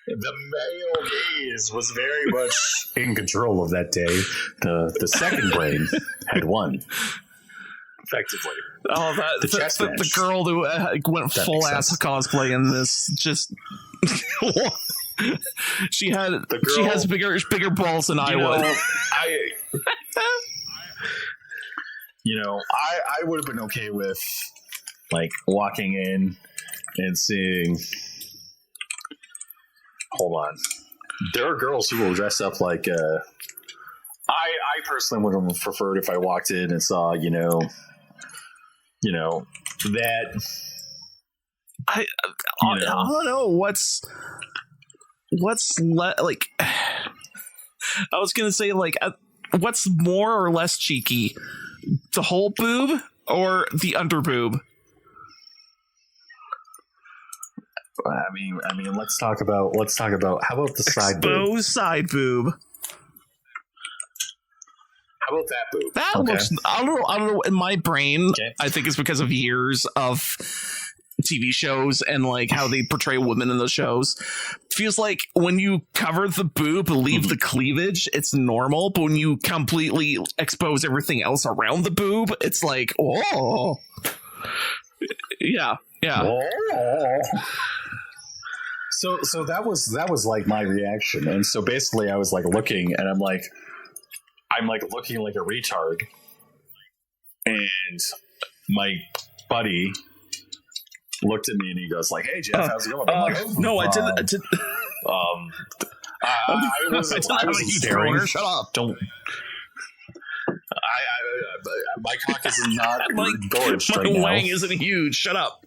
the male gaze was very much in control of that day. The second brain had won. Effectively. Oh, the girl who went full ass cosplay in this just she has bigger balls than I would. I would have been okay with like walking in and seeing. Hold on, there are girls who will dress up like. I personally would have preferred if I walked in and saw that. I don't know what's like. I was gonna say like, what's more or less cheeky, the whole boob or the under boob? I mean, let's talk about how about the side boob? Exposed side boob. How about that boob? That looks. I don't know. In my brain, I think it's because of years of TV shows and like how they portray women in those shows. Feels like when you cover the boob, leave the cleavage, it's normal. But when you completely expose everything else around the boob, it's like, oh, yeah. Oh. So that was like my reaction, and so basically I was like looking, and I'm like looking like a retard, and my buddy looked at me and he goes like, "Hey Jeff, how's it going?" I'm like, "No, I didn't." I wasn't staring. Shut up! Don't. My cock is not gorged right now. My wang isn't huge. Shut up.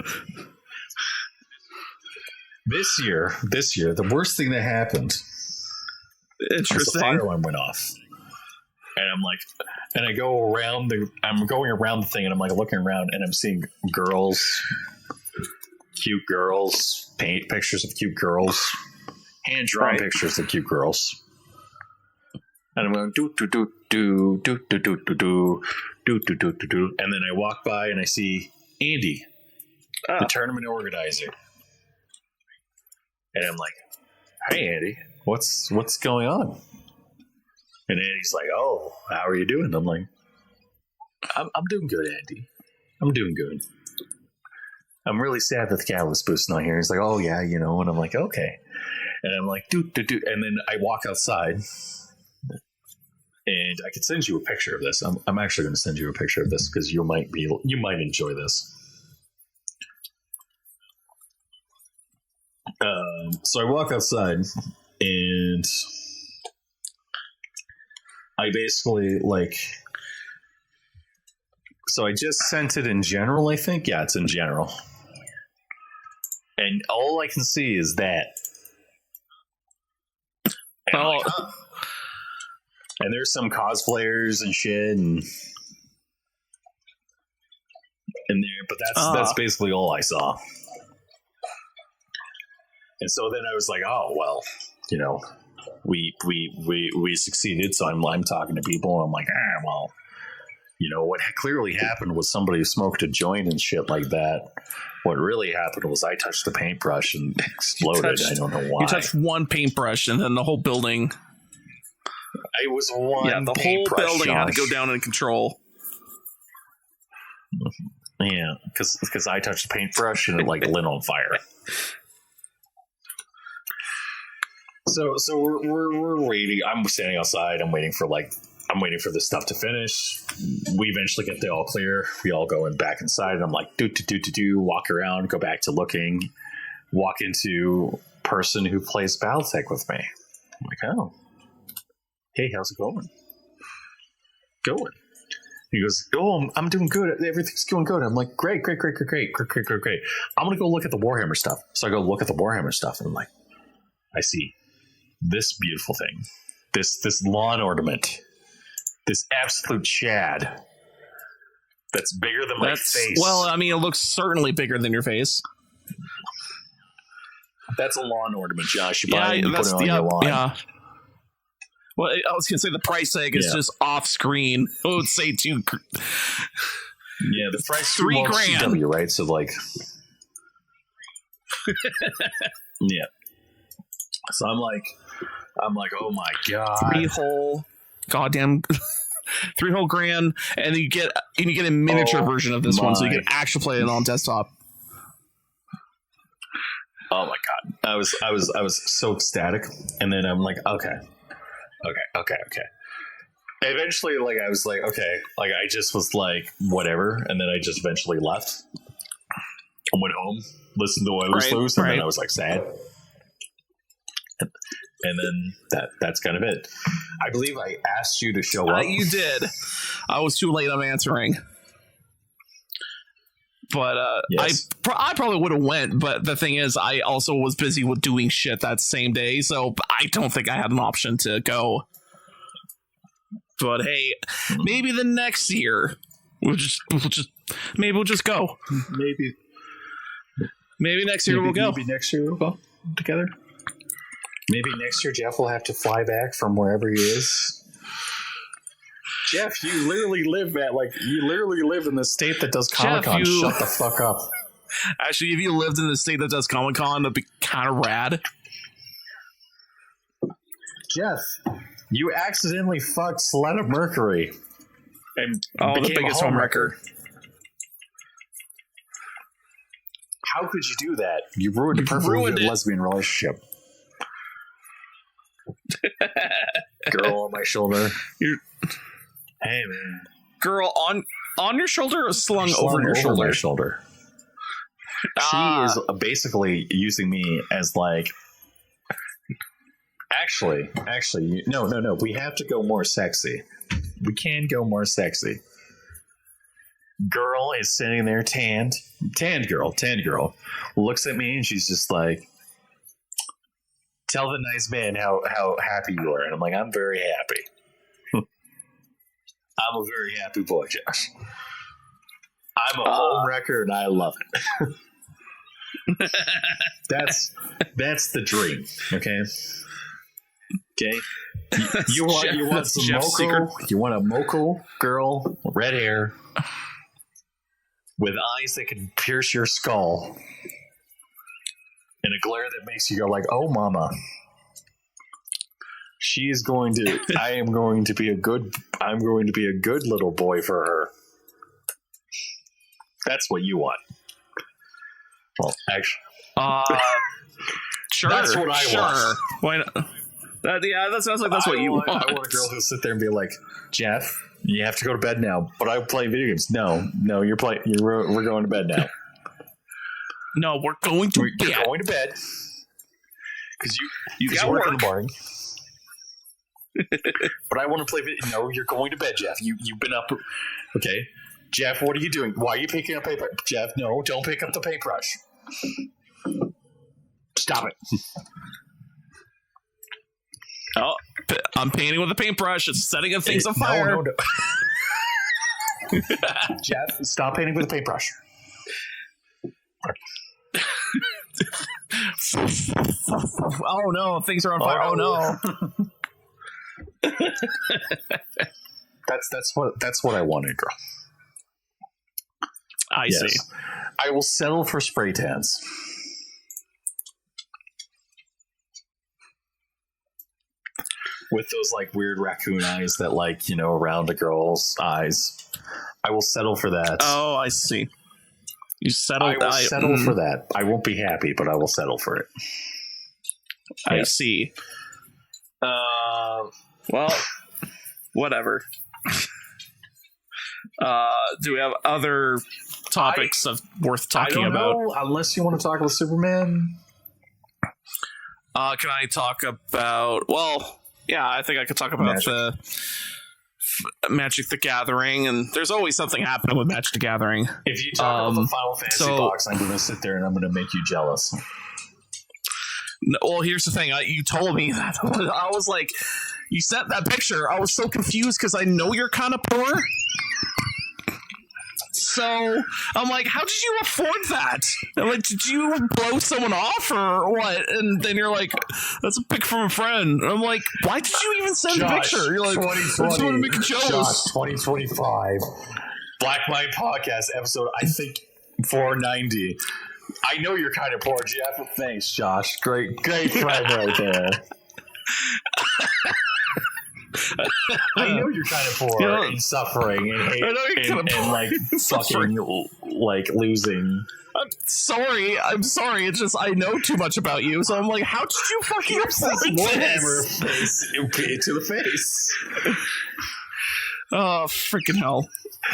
This year, the worst thing that happened. Interesting. The fire alarm went off, and I'm like, and I go around I'm going around the thing, and I'm like looking around, and I'm seeing girls, cute girls, paint pictures of cute girls, hand drawn pictures of cute girls, and I'm going do do do do do do do do do do do do do do, and then I walk by and I see Andy, the tournament organizer. And I'm like, "Hey, Andy, what's going on?" And Andy's like, "Oh, how are you doing?" I'm like, I'm doing good, Andy. I'm doing good. I'm really sad that the Catalyst Boost's not here." He's like, "Oh, yeah, and I'm like, "Okay." And I'm like, do. And then I walk outside, and I could send you a picture of this. I'm actually going to send you a picture of this because you might enjoy this. So I walk outside, and I basically so I just sent it in general, I think. Yeah, it's in general. And all I can see is that. And, and there's some cosplayers and shit and in there, but that's basically all I saw. And so then I was like, "Oh well, we succeeded." So I'm talking to people, and I'm like, well, what clearly happened was somebody smoked a joint and shit like that. What really happened was I touched the paintbrush and exploded. I don't know why. You touched one paintbrush, and then the whole building. It was one. Yeah, the whole building had to go down in control. Yeah, because I touched the paintbrush and it lit on fire. So we're waiting. I'm standing outside. I'm waiting for this stuff to finish. We eventually get the all clear. We all go back inside, and I'm like, do, walk around, go back to looking, walk into person who plays Battletech with me. I'm like, "Oh, hey, how's it going?" He goes, "Oh, I'm doing good. Everything's going good." I'm like, great. I'm going to go look at the Warhammer stuff. So I go look at the Warhammer stuff, and I'm like, I see this beautiful thing, this lawn ornament, this absolute Chad that's bigger than my face. Well, I mean, it looks certainly bigger than your face. That's a lawn ornament, Josh. You buy it and put it on your lawn. Yeah. Well, I was going to say the price tag is just off screen. I would say $2. Yeah, the price $3,000, CW, right? So yeah. So I'm like, oh my god, $3,000, and you get a miniature version of this one, so you can actually play it on desktop. Oh my god, I was so ecstatic, and then I'm like, okay. eventually, like, I was like, okay, like, I just was like, whatever, and then I just eventually left. I went home, listened to Oilers Lose, and then I was like sad. And then that's kind of it. I believe I asked you to show up. You did. I was too late on answering. But yes. I probably would have went, but the thing is, I also was busy with doing shit that same day, so I don't think I had an option to go. But hey, maybe the next year we'll just go. Maybe next year we'll go. Maybe next year we'll go together. Maybe next year Jeff will have to fly back from wherever he is. Jeff, you literally live in the state that does Comic-Con. Shut the fuck up. Actually, if you lived in the state that does Comic-Con, that'd be kind of rad. Jeff, you accidentally fucked Selena Mercury. And the biggest homewrecker. How could you do that? You ruined a perfect lesbian relationship. Girl on my shoulder. Hey, man. Girl on your shoulder or slung over your shoulder? My shoulder. She is basically using me as like... Actually, no. We have to go more sexy. We can go more sexy. Girl is sitting there tanned girl, looks at me and she's just like, tell the nice man how happy you are. And I'm like, I'm very happy. I'm a very happy boy, Josh. I'm a homewrecker and I love it. That's the dream. Okay. You want some Moko? You want a Moko girl, red hair, with eyes that can pierce your skull, and a glare that makes you go like, "Oh, mama." I'm going to be a good little boy for her. That's what you want. Well, actually, sure. That's what I want. Why not? That sounds like that's what you want. I want a girl who'll sit there and be like, Jeff, you have to go to bed now. But I play video games. No, we're going to bed now. No, we're going to bed. You're going to bed. Because you work in the morning. But I want to play video. No, you're going to bed, Jeff. You've been up. Okay. Jeff, what are you doing? Why are you picking up paper? Jeff, no, don't pick up the paintbrush. Stop it. Oh, I'm painting with a paintbrush. It's setting things on fire. No. Jeff, stop painting with a paintbrush. Oh no, things are on fire. Oh no. That's what I wanted, girl. I see. I will settle for spray tans. With those like weird raccoon eyes that around a girl's eyes. I will settle for that. Oh, I see. You settle. I will settle for that. I won't be happy, but I will settle for it. I see. Well, whatever. Do we have other topics worth talking about? Unless you want to talk about Superman. Can I talk about? Well, yeah, I think I could talk about the Magic the Gathering, and there's always something happening with Magic the Gathering. If you talk about the Final Fantasy box, I'm going to sit there and I'm going to make you jealous. Well, here's the thing. You told me that. I was like, you sent that picture. I was so confused because I know you're kind of poor. So I'm like, how did you afford that? I'm like, did you blow someone off or what? And then you're like, that's a pic from a friend. And I'm like, why did you even send the picture? You're like, I just want to make it jealous. 2025 Black Mind Podcast episode, I think 490. I know you're kind of poor, Jeff. Thanks, Josh. Great friend right there. I know you're kind of poor and suffering and hate and like fucking like losing. I'm sorry. It's just I know too much about you, so I'm like, how did you fucking afford this? Face to the face. Oh, freaking hell.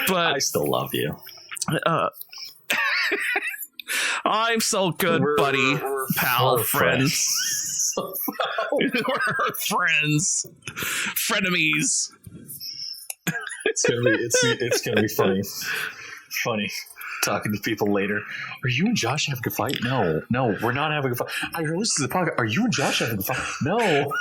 But I still love you. I'm so good, buddy. Pal, friends. We're friends. Frenemies. It's gonna be funny talking to people later. Are you and Josh having a fight? No, we're not having a fight. I listened to the podcast. Are you and Josh having a fight? No.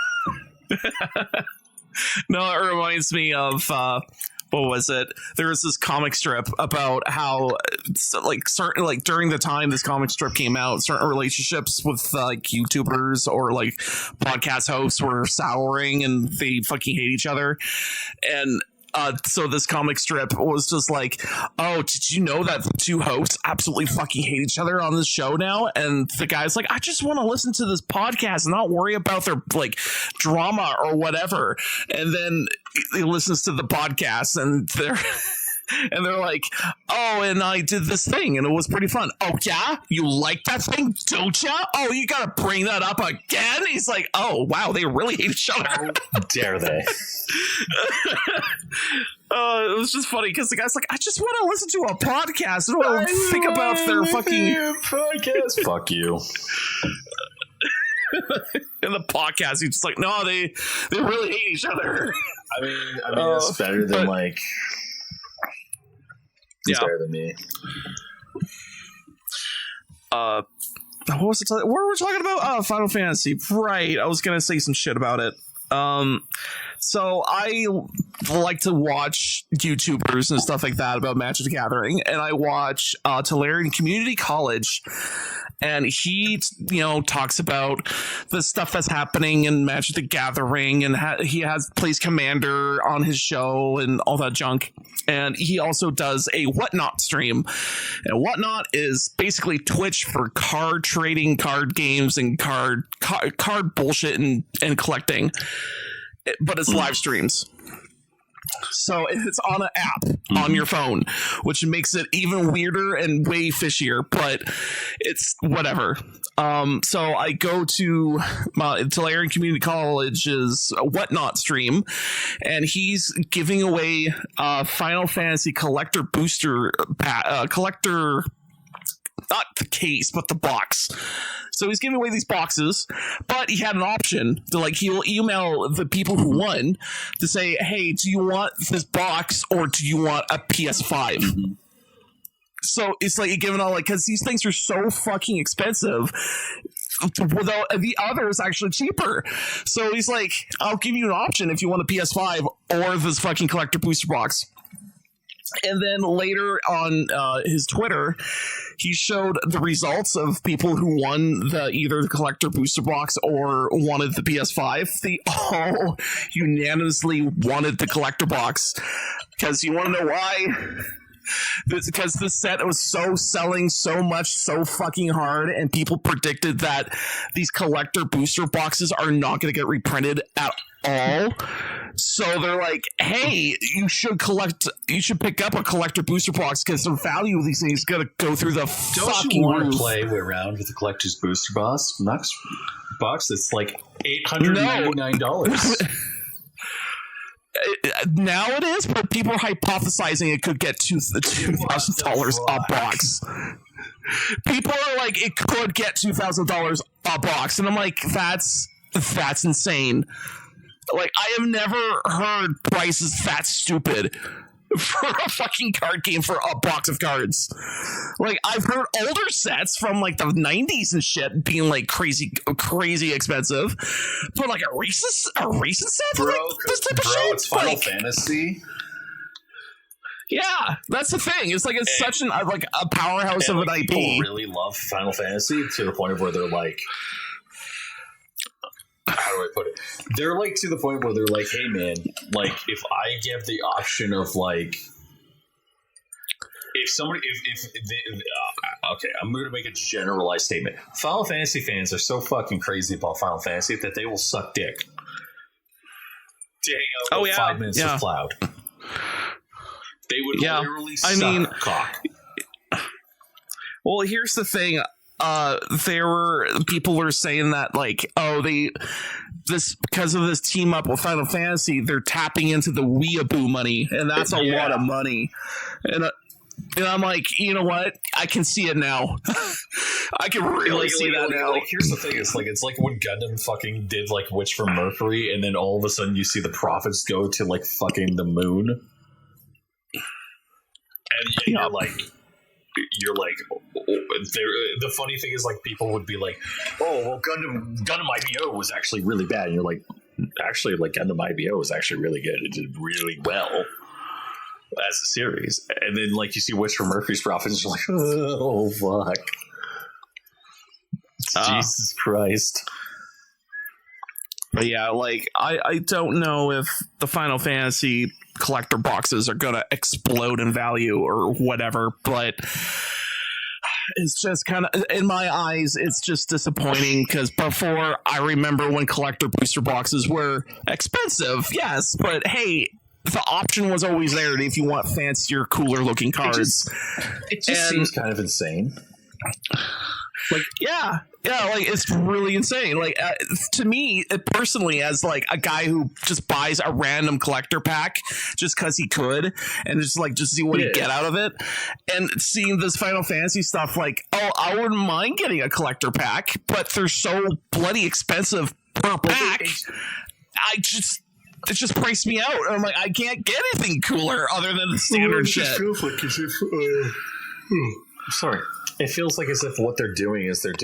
No, it reminds me of what was it? There was this comic strip about how certain during the time this comic strip came out, certain relationships with YouTubers or like podcast hosts were souring and they fucking hate each other. And so this comic strip was just like, oh, did you know that the two hosts absolutely fucking hate each other on this show now? And the guy's like, I just want to listen to this podcast and not worry about their like drama or whatever. And then he listens to the podcast and they're like, oh, and I did this thing and it was pretty fun. Oh yeah, you like that thing, don't ya? Oh, you gotta bring that up again? He's like, oh wow, they really hate each other. How dare they? It was just funny because the guy's like, I just want to listen to a podcast. I don't want to think about their fucking podcast. Fuck you. In the podcast, he's just like, no, they really hate each other. I mean, it's better than like. He's better than me. What was it? What were we talking about? Final Fantasy. Right. I was gonna say some shit about it. So I like to watch YouTubers and stuff like that about Magic the Gathering, and I watch Tolarian Community College, and he, talks about the stuff that's happening in Magic the Gathering, and he plays Commander on his show and all that junk. And he also does a Whatnot stream, and Whatnot is basically Twitch for card trading, card games, and card bullshit and collecting. But it's live streams. So it's on an app on your phone, which makes it even weirder and way fishier, but it's whatever. So I go to Tolarian Community College's Whatnot stream, and he's giving away Final Fantasy collector booster collector, not the case, but the box. So he's giving away these boxes, but he had an option to he'll email the people who won to say, hey, do you want this box or do you want a PS5? Mm-hmm. So it's like you're giving all because these things are so fucking expensive. Although the other is actually cheaper. So he's like, I'll give you an option if you want a PS5 or this fucking collector booster box. And then later on his Twitter, he showed the results of people who won either the collector booster box or wanted the PS5. They all unanimously wanted the collector box. Because you want to know why? Because this set was selling so much so fucking hard, and people predicted that these collector booster boxes are not going to get reprinted at all. So they're like, hey, you should pick up a collector booster box because the value of these things is going to go through the fucking roof. Don't you want to play around with the collector's booster box? Next box, it's like $899. Now it is, but people are hypothesizing it could get $2,000 a box. People are like, it could get $2,000 a box, and I'm like, that's insane. Like, I have never heard prices that stupid for a fucking card game for a box of cards. Like, I've heard older sets from like the 90s and shit being like crazy expensive, but like a recent set, bro, this type of shit. It's Final Fantasy. Yeah, that's the thing. It's like such a powerhouse of an IP. People really love Final Fantasy to the point where they're like, how do I put it? They're like to the point where they're like, hey man, like if I give the option of like, okay, I'm going to make a generalized statement. Final Fantasy fans are so fucking crazy about Final Fantasy that they will suck dick to hang out with 5 minutes of Cloud. They would literally suck cock. Well, here's the thing. There were people were saying that like, because of this team up with Final Fantasy, they're tapping into the weeaboo money, and that's a lot of money. And I'm like, you know what? I can see it now. I can really see that now. Like, here's the thing: it's like when Gundam fucking did like Witch from Mercury, and then all of a sudden you see the profits go to like fucking the moon, and you're like. The funny thing is, like, people would be like, "Oh, well, Gundam IBO was actually really bad," and you're like, "Actually, like, Gundam IBO was actually really good. It did really well as a series." And then, like, you see Witch from Mercury's profits, and you're like, "Oh, fuck, Jesus Christ!" But yeah, like, I don't know if the Final Fantasy collector boxes are gonna explode in value or whatever, but it's just kind of, in my eyes, it's just disappointing, because before, I remember when collector booster boxes were expensive, yes, but hey, the option was always there if you want fancier, cooler looking cards. It just seems kind of insane. Like, yeah, like, it's really insane. Like, to me, personally, as like a guy who just buys a random collector pack just because he could, and just see what he get out of it, and seeing this Final Fantasy stuff, like, oh, I wouldn't mind getting a collector pack, but they're so bloody expensive per pack. It just priced me out. I'm like, I can't get anything cooler other than the standard shit. It feels like as if, sorry. It feels like as if what they're doing is they've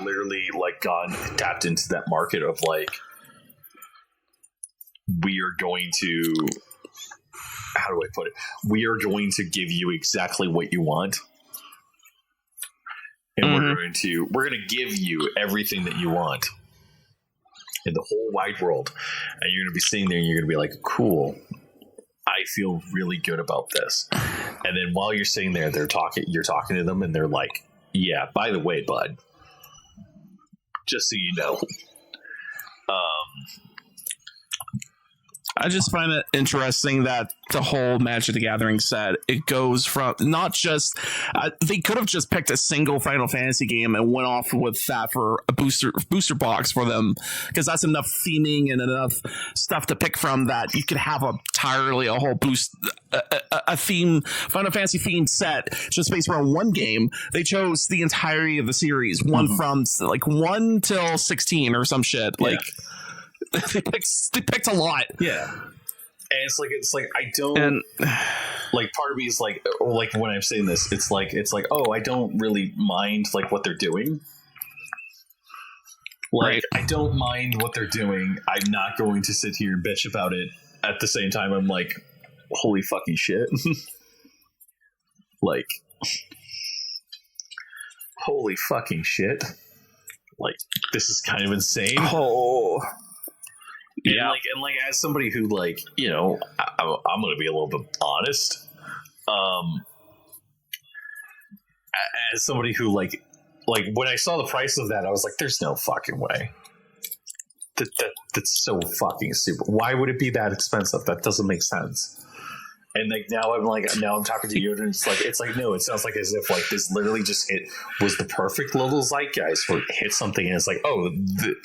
literally like tapped into that market of like, we are going to, how do I put it? We are going to give you exactly what you want. And we're going to give you everything that you want in the whole wide world. And you're going to be sitting there and you're going to be like, cool, I feel really good about this. And then while you're sitting there, you're talking to them, and they're like, yeah, by the way, bud, just so you know. I just find it interesting that the whole Magic the Gathering set, it goes from not just they could have just picked a single Final Fantasy game and went off with that for a booster box for them, because that's enough theming and enough stuff to pick from that you could have a whole a theme Final Fantasy themed set just based around one game. They chose the entirety of the series, one from like 1 till 16 or some shit. Like, they picked a lot. Yeah. And it's like I don't like, part of me is like when I'm saying this, it's like, oh, I don't really mind like what they're doing. Like, I don't mind what they're doing. I'm not going to sit here and bitch about it. At the same time, I'm like, holy fucking shit. Like, holy fucking shit. Like, this is kind of insane. Oh. Yeah, and as somebody who, like, you know, I'm going to be a little bit honest. As somebody who, like when I saw the price of that, I was like, "There's no fucking way. That's so fucking stupid. Why would it be that expensive? That doesn't make sense." And like now I'm talking to you, and it's like no, it sounds like as if like this literally just was the perfect little zeitgeist where it hit something, and it's like, oh,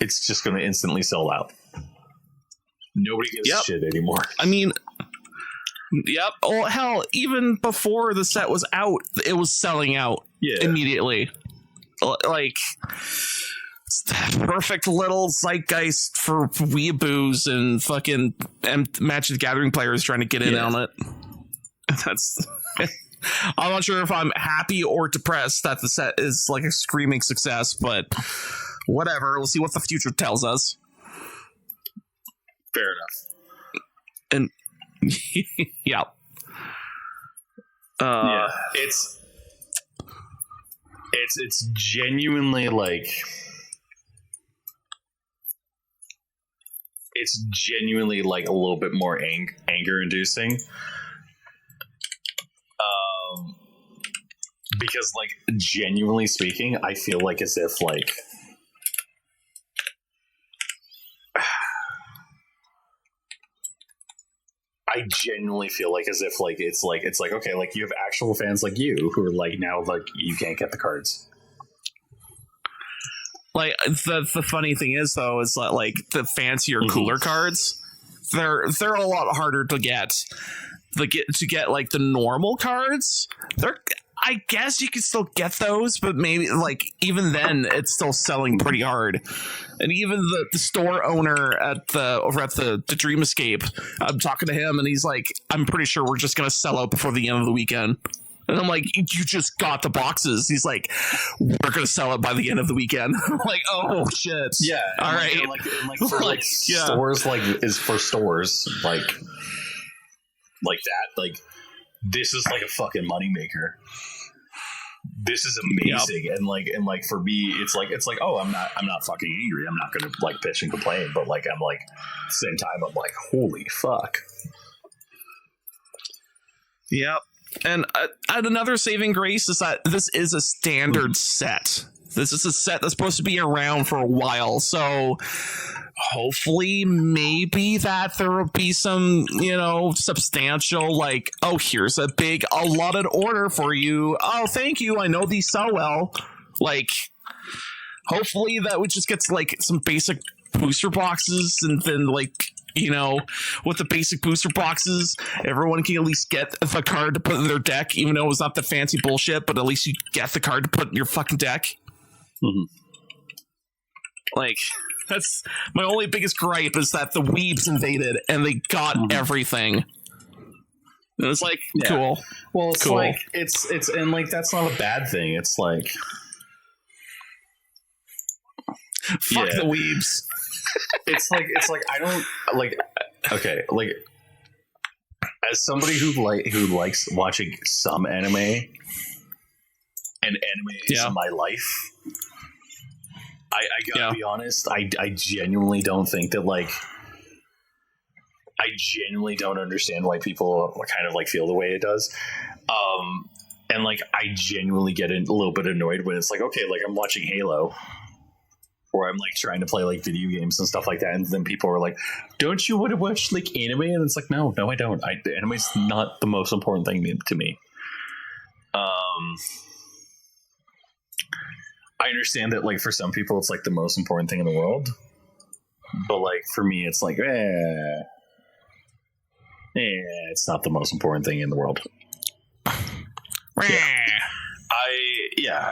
it's just going to instantly sell out. Nobody gives a shit anymore. I mean, yep. Oh, hell, even before the set was out, it was selling out immediately. Like, it's that perfect little zeitgeist for weeaboos and fucking Magic the Gathering players trying to get in on it. That's. I'm not sure if I'm happy or depressed that the set is like a screaming success, but whatever. We'll see what the future tells us. Fair enough. And yeah. It's genuinely like a little bit more anger inducing. Because like, genuinely speaking, I feel like as if like I genuinely feel like as if like it's like okay, like you have actual fans like you who are like now like you can't get the cards. Like the funny thing is though is that like the fancier cooler cards, they're a lot harder to get. To get like the normal cards, I guess you can still get those, but maybe like even then it's still selling pretty hard. And even the store owner over at the Dream Escape, I'm talking to him and he's like, I'm pretty sure we're just gonna sell out before the end of the weekend. And I'm like, you just got the boxes. He's like, we're gonna sell it by the end of the weekend. I'm like, oh shit. Yeah. All right. For stores is for stores like that. Like this is like a fucking moneymaker. This is amazing. Yep. And like for me, it's like, oh, I'm not fucking angry. I'm not gonna like bitch and complain, but like I'm like at the same time I'm like, holy fuck. Yep. And another saving grace is that this is a standard set. This is a set that's supposed to be around for a while, so hopefully maybe that there will be some, substantial, like, oh, here's a big allotted order for you. Oh, thank you. I know these sell well. Like, hopefully that would just get like some basic booster boxes, and then like, with the basic booster boxes, everyone can at least get the card to put in their deck, even though it's not the fancy bullshit, but at least you get the card to put in your fucking deck. Mm-hmm. Like, that's my only biggest gripe is that the weebs invaded and they got everything. And it's like, cool. Well, it's cool. like, it's, and like, that's not a bad thing. It's like, fuck the weebs. It's like I don't like. Okay, like as somebody who likes watching some anime, and anime is my life. I gotta be honest. I genuinely don't think that like. I genuinely don't understand why people kind of like feel the way it does. And like I genuinely get a little bit annoyed when it's like, okay, like I'm watching Halo. Or I'm like trying to play like video games and stuff like that, and then people are like, "Don't you want to watch like anime?" And it's like, no, I don't. Anime's not the most important thing to me. I understand that like for some people it's like the most important thing in the world, but like for me it's like, it's not the most important thing in the world.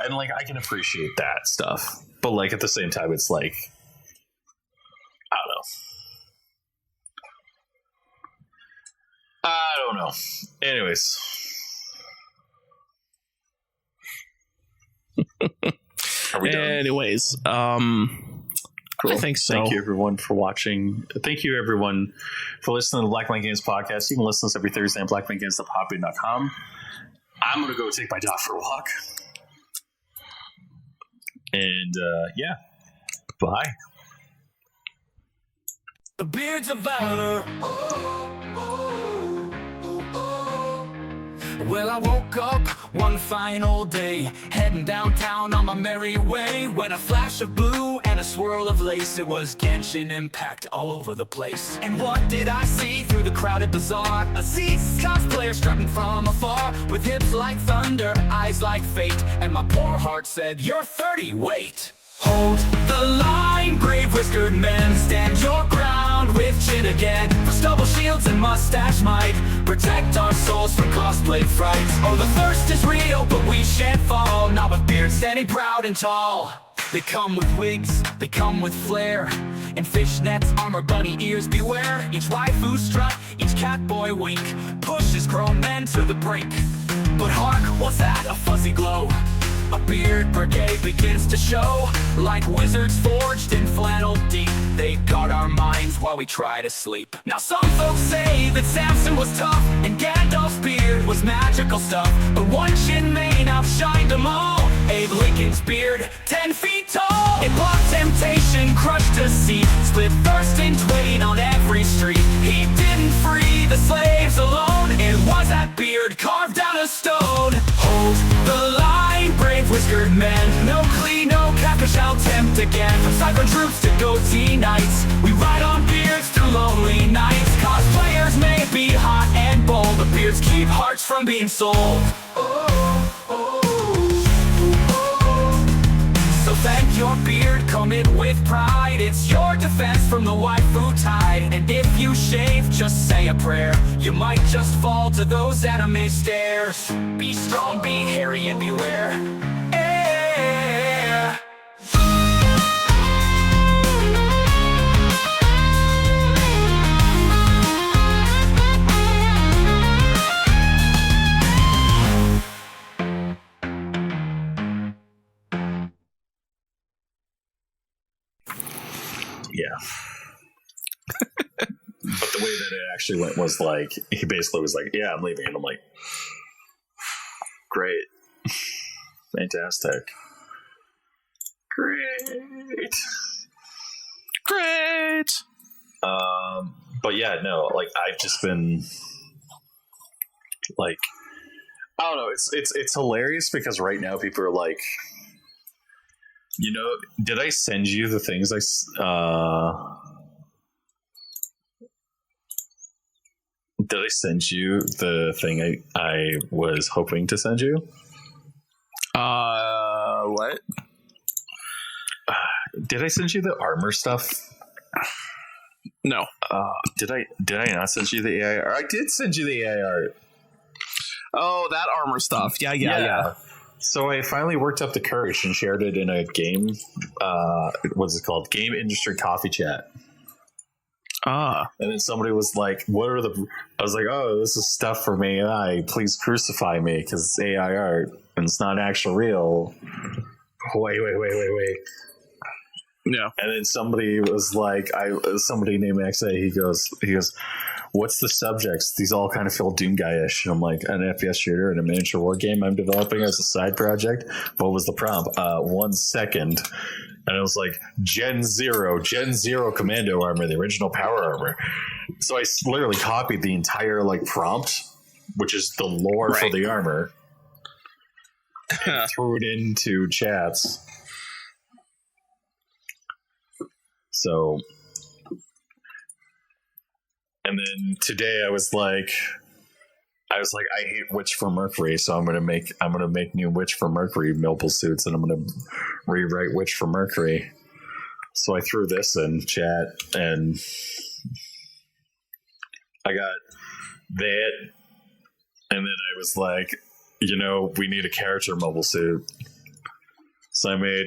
And like I can appreciate that stuff. But like at the same time, it's like I don't know. Anyways, are we done? Anyways, cool. I think so. Thank you everyone for watching. Thank you everyone for listening to the Black Man Games podcast. You can listen to us every Thursday on blackmangames.podbean.com. I'm gonna go take my dog for a walk. And bye. The beards of valor. Well, I woke up one fine old day, heading downtown on my merry way, when a flash of blue and a swirl of lace, it was Genshin Impact all over the place. And what did I see through the crowded bazaar? A cosplayer strutting from afar, with hips like thunder, eyes like fate, and my poor heart said, "You're 30, wait." Hold the line, brave whiskered men, stand your ground with chin again. For stubble shields and mustache might protect our souls from cosplay frights. Oh, the thirst is real, but we shan't fall, not with beards standing proud and tall. They come with wigs, they come with flair, and fishnets, armor, bunny ears, beware. Each waifu strut, each catboy wink, pushes grown men to the brink. But hark, what's that? A fuzzy glow. A beard brigade begins to show, like wizards forged in flannel deep. They guard our minds while we try to sleep. Now some folks say that Samson was tough and Gandalf's beard was magical stuff, but one chin mane outshined them all. Abe Lincoln's beard, 10 feet tall. It blocked temptation, crushed deceit, split thirst in twain on every street. He didn't free the slaves alone, it was that beard carved out of stone. Hold the line, brave whiskered men, no clean, no captor shall tempt again. From cyber troops to goatee knights, we ride on beards through lonely nights. Cosplayers may be hot and bold, but beards keep hearts from being sold. So thank your beard, come perform it with pride. It's your defense from the waifu tide. And if you shave, just say a prayer. You might just fall to those anime stares. Be strong, be hairy, and beware. Yeah. Yeah. But the way that it actually went was like, he basically was like, yeah, I'm leaving. And I'm like, great. Fantastic. Great. But yeah, no, like I've just been like, I don't know, it's hilarious because right now people are like, you know, did I send you the things did I send you the thing I was hoping to send you? What? Did I send you the armor stuff? No. Did I not send you the AI art? I did send you the AI art. Oh, that armor stuff. Yeah. So I finally worked up the courage and shared it in a game. What's it called? Game Industry Coffee Chat. And then somebody was like, "What are the?" I was like, "Oh, this is stuff from AI. Please crucify me because it's AI art and it's not actual real." Wait. Yeah. And then somebody was like, somebody named XA. He goes, "What's the subjects? These all kind of feel Doom guy-ish." And I'm like, an FPS shooter and a miniature war game I'm developing as a side project. What was the prompt? 1 second. And it was like Gen Zero Commando armor, the original power armor. So I literally copied the entire like prompt, which is the lore for the armor, and threw it into chats. So, and then today I was like, I hate Witch for Mercury, so I'm gonna make new Witch for Mercury mobile suits, and I'm gonna rewrite Witch for Mercury. So I threw this in chat, and I got that, and then I was like, you know, we need a character mobile suit, so I made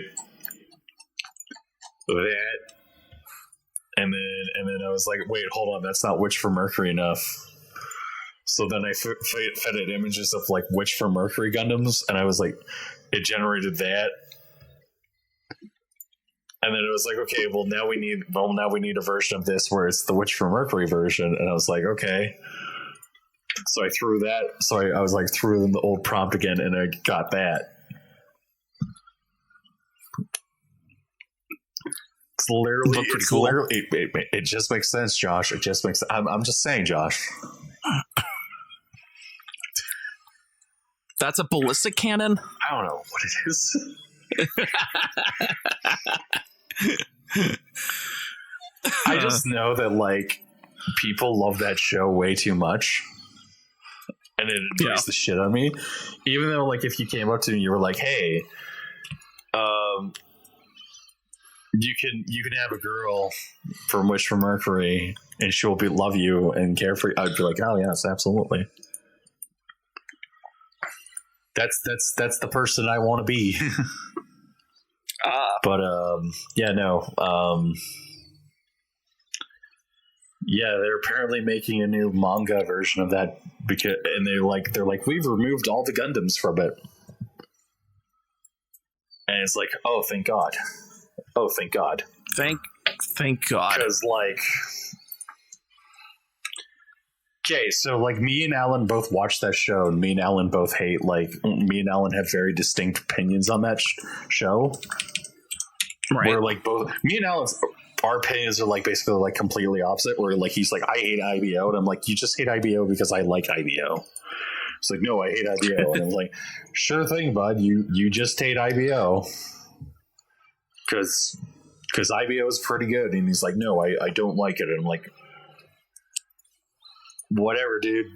that, and then I was like, wait, hold on, that's not Witch for Mercury enough. So then I fed it images of like Witch for Mercury Gundams, and I was like, it generated that, and then it was like, okay, well now we need a version of this where it's the Witch for Mercury version, and I was like, okay. So I threw that. So I was like threw in the old prompt again, and I got that. It's literally, it just makes sense, Josh. It just makes. I'm just saying, Josh. That's a ballistic cannon? I don't know what it is. I just know that like people love that show way too much, and it annoys the shit out of me. Even though like if you came up to me and you were like, "Hey, you can have a girl from Wish for Mercury, and she'll love you and care for you," I'd be like, "Oh yes, absolutely." That's the person I want to be. But yeah, no. Yeah, they're apparently making a new manga version of that and they're like we've removed all the Gundams from it. And it's like, oh, thank God. Oh, thank God. Thank God. Because like, okay, so like me and Alan both watched that show, and me and Alan both hate, like, me and Alan have very distinct opinions on that show. Right. Where like both me and Alan's our opinions are like basically like completely opposite. Where like he's like, I hate IBO, and I'm like, you just hate IBO because I like IBO. It's like, no, I hate IBO, and I'm like, sure thing, bud. You just hate IBO because IBO is pretty good, and he's like, no, I don't like it, and I'm like, whatever, dude.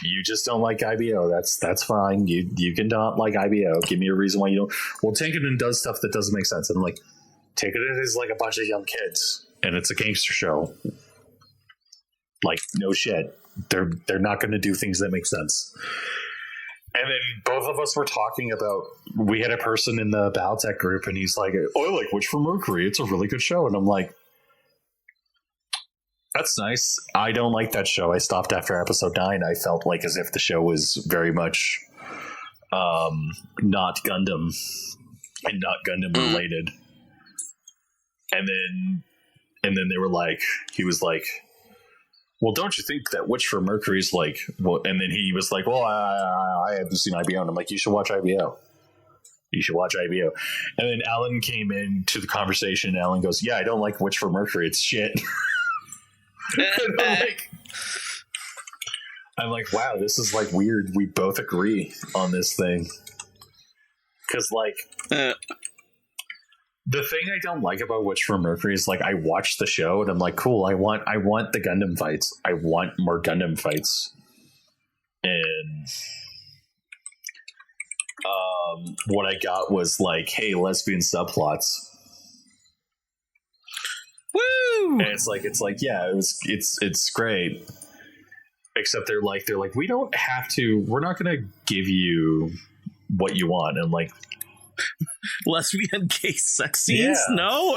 You just don't like IBO. That's fine. You can not like IBO. Give me a reason why you don't. Well, Tankerton does stuff that doesn't make sense. And I'm like, Take it as like a bunch of young kids, and it's a gangster show. Like, no shit. They're not going to do things that make sense. And then both of us were talking about, we had a person in the Battletech group, and he's like, oh, I like Witch from Mercury. It's a really good show. And I'm like, that's nice. I don't like that show. I stopped after episode 9. I felt like as if the show was very much not Gundam and not Gundam related. And then they were like, he was like, well, don't you think that Witch from Mercury is like, well, and then he was like, well, I haven't seen IBO. And I'm like, you should watch IBO. You should watch IBO. And then Alan came into the conversation, and Alan goes, yeah, I don't like Witch from Mercury. It's shit. And I'm like, wow, this is like weird. We both agree on this thing. Because like, the thing I don't like about Witch from Mercury is like I watch the show and I'm like, cool, I want the Gundam fights. I want more Gundam fights. And what I got was like, hey, lesbian subplots. Woo! And it's like, yeah, it's great. Except they're like, we don't have to, we're not gonna give you what you want. And I'm like, lesbian gay sex scenes? Yeah. No?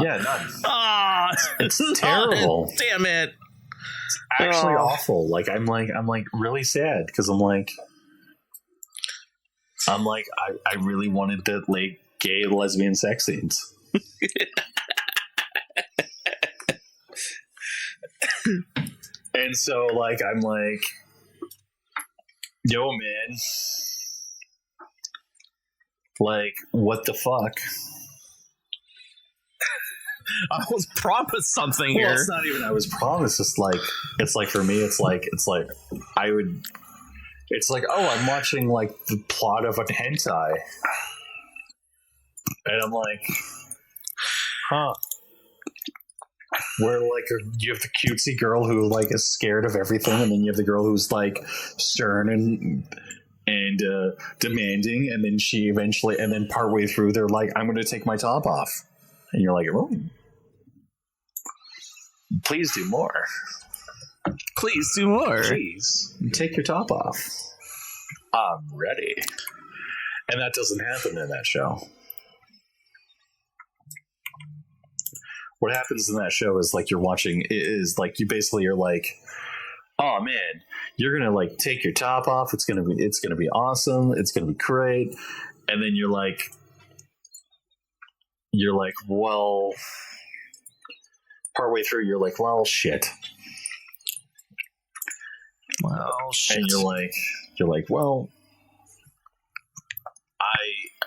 Yeah, none. It's terrible. Damn it. It's actually awful. Like I'm really sad because I'm like I really wanted to like gay lesbian sex scenes. And so like I'm like, yo man, like what the fuck? I was promised something here. Well, it's not even I was promised. It's like for me, it's like I would. It's like, oh, I'm watching like the plot of a hentai, and I'm like, huh. Where like you have the cutesy girl who like is scared of everything, and then you have the girl who's like stern and demanding, and then she eventually, and then partway through, they're like, I'm going to take my top off, and you're like, oh, please do more. Please do more. Please take your top off. I'm ready. And that doesn't happen in that show. What happens in that show is like you're watching is like you basically are like, oh man, you're gonna like take your top off. It's gonna be awesome. It's gonna be great. And then you're like, well, partway through you're like, well, shit. Well, shit. And you're like, well,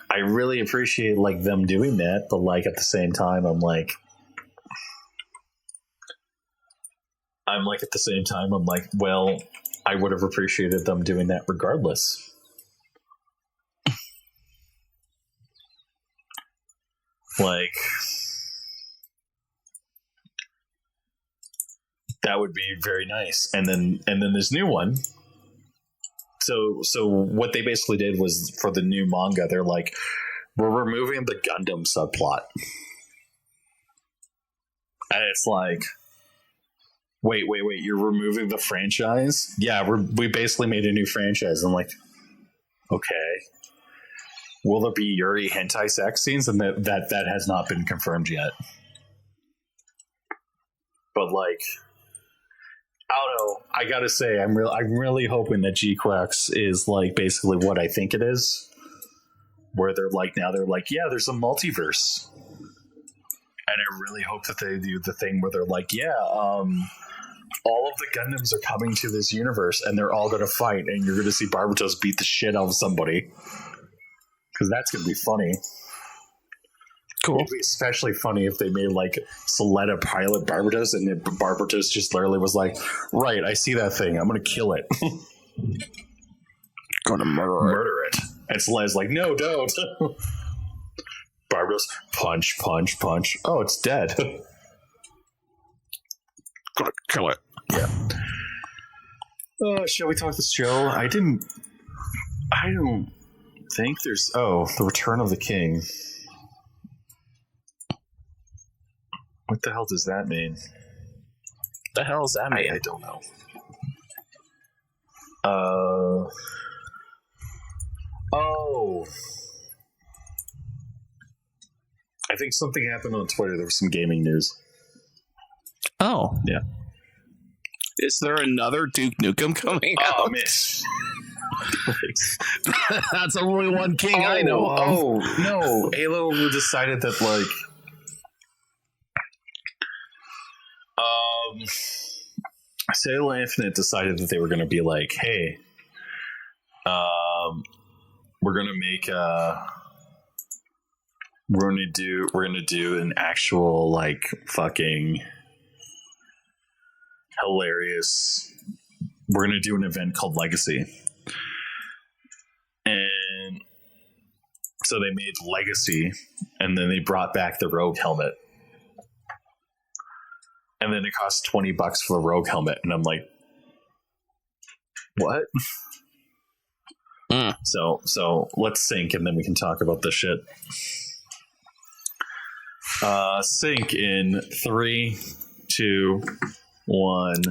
I really appreciate like them doing that, but like at the same time, I'm like, well, I would have appreciated them doing that regardless. Like, that would be very nice. And then this new one. So what they basically did was for the new manga, they're like, we're removing the Gundam subplot. And it's like, wait, you're removing the franchise? Yeah, we basically made a new franchise. I'm like, okay. Will there be Yuri hentai sex scenes? And that has not been confirmed yet. But like, I don't know. I gotta say, I'm really hoping that G-Quax is like basically what I think it is. Where they're like, yeah, there's a multiverse. And I really hope that they do the thing where they're like, yeah, all of the Gundams are coming to this universe and they're all going to fight, and you're going to see Barbatos beat the shit out of somebody. Because that's going to be funny. Cool. It'd be especially funny if they made like Soletta pilot Barbatos, and Barbatos just literally was like, right, I see that thing, I'm going to kill it. Gonna murder it. And Soletta's like, no, don't. Barbatos, punch, punch, punch. Oh, it's dead. Gotta kill it. Yeah. Shall we talk this show? I don't think there's... Oh, The Return of the King. What the hell does that mean? The hell does that mean? I don't know. Oh. I think something happened on Twitter. There was some gaming news. Oh. Yeah. Is there another Duke Nukem coming out? Oh, miss. That's only one king I know of. Oh, no. Halo decided that, like... Halo Infinite decided that they were going to be like, hey, we're going to make we're going to do an actual, like, fucking hilarious, we're going to do an event called Legacy. And so they made Legacy, and then they brought back the Rogue helmet. And then it cost $20 for a Rogue helmet. And I'm like, what? So let's sync, and then we can talk about this shit. Sync in 3, 2, 1.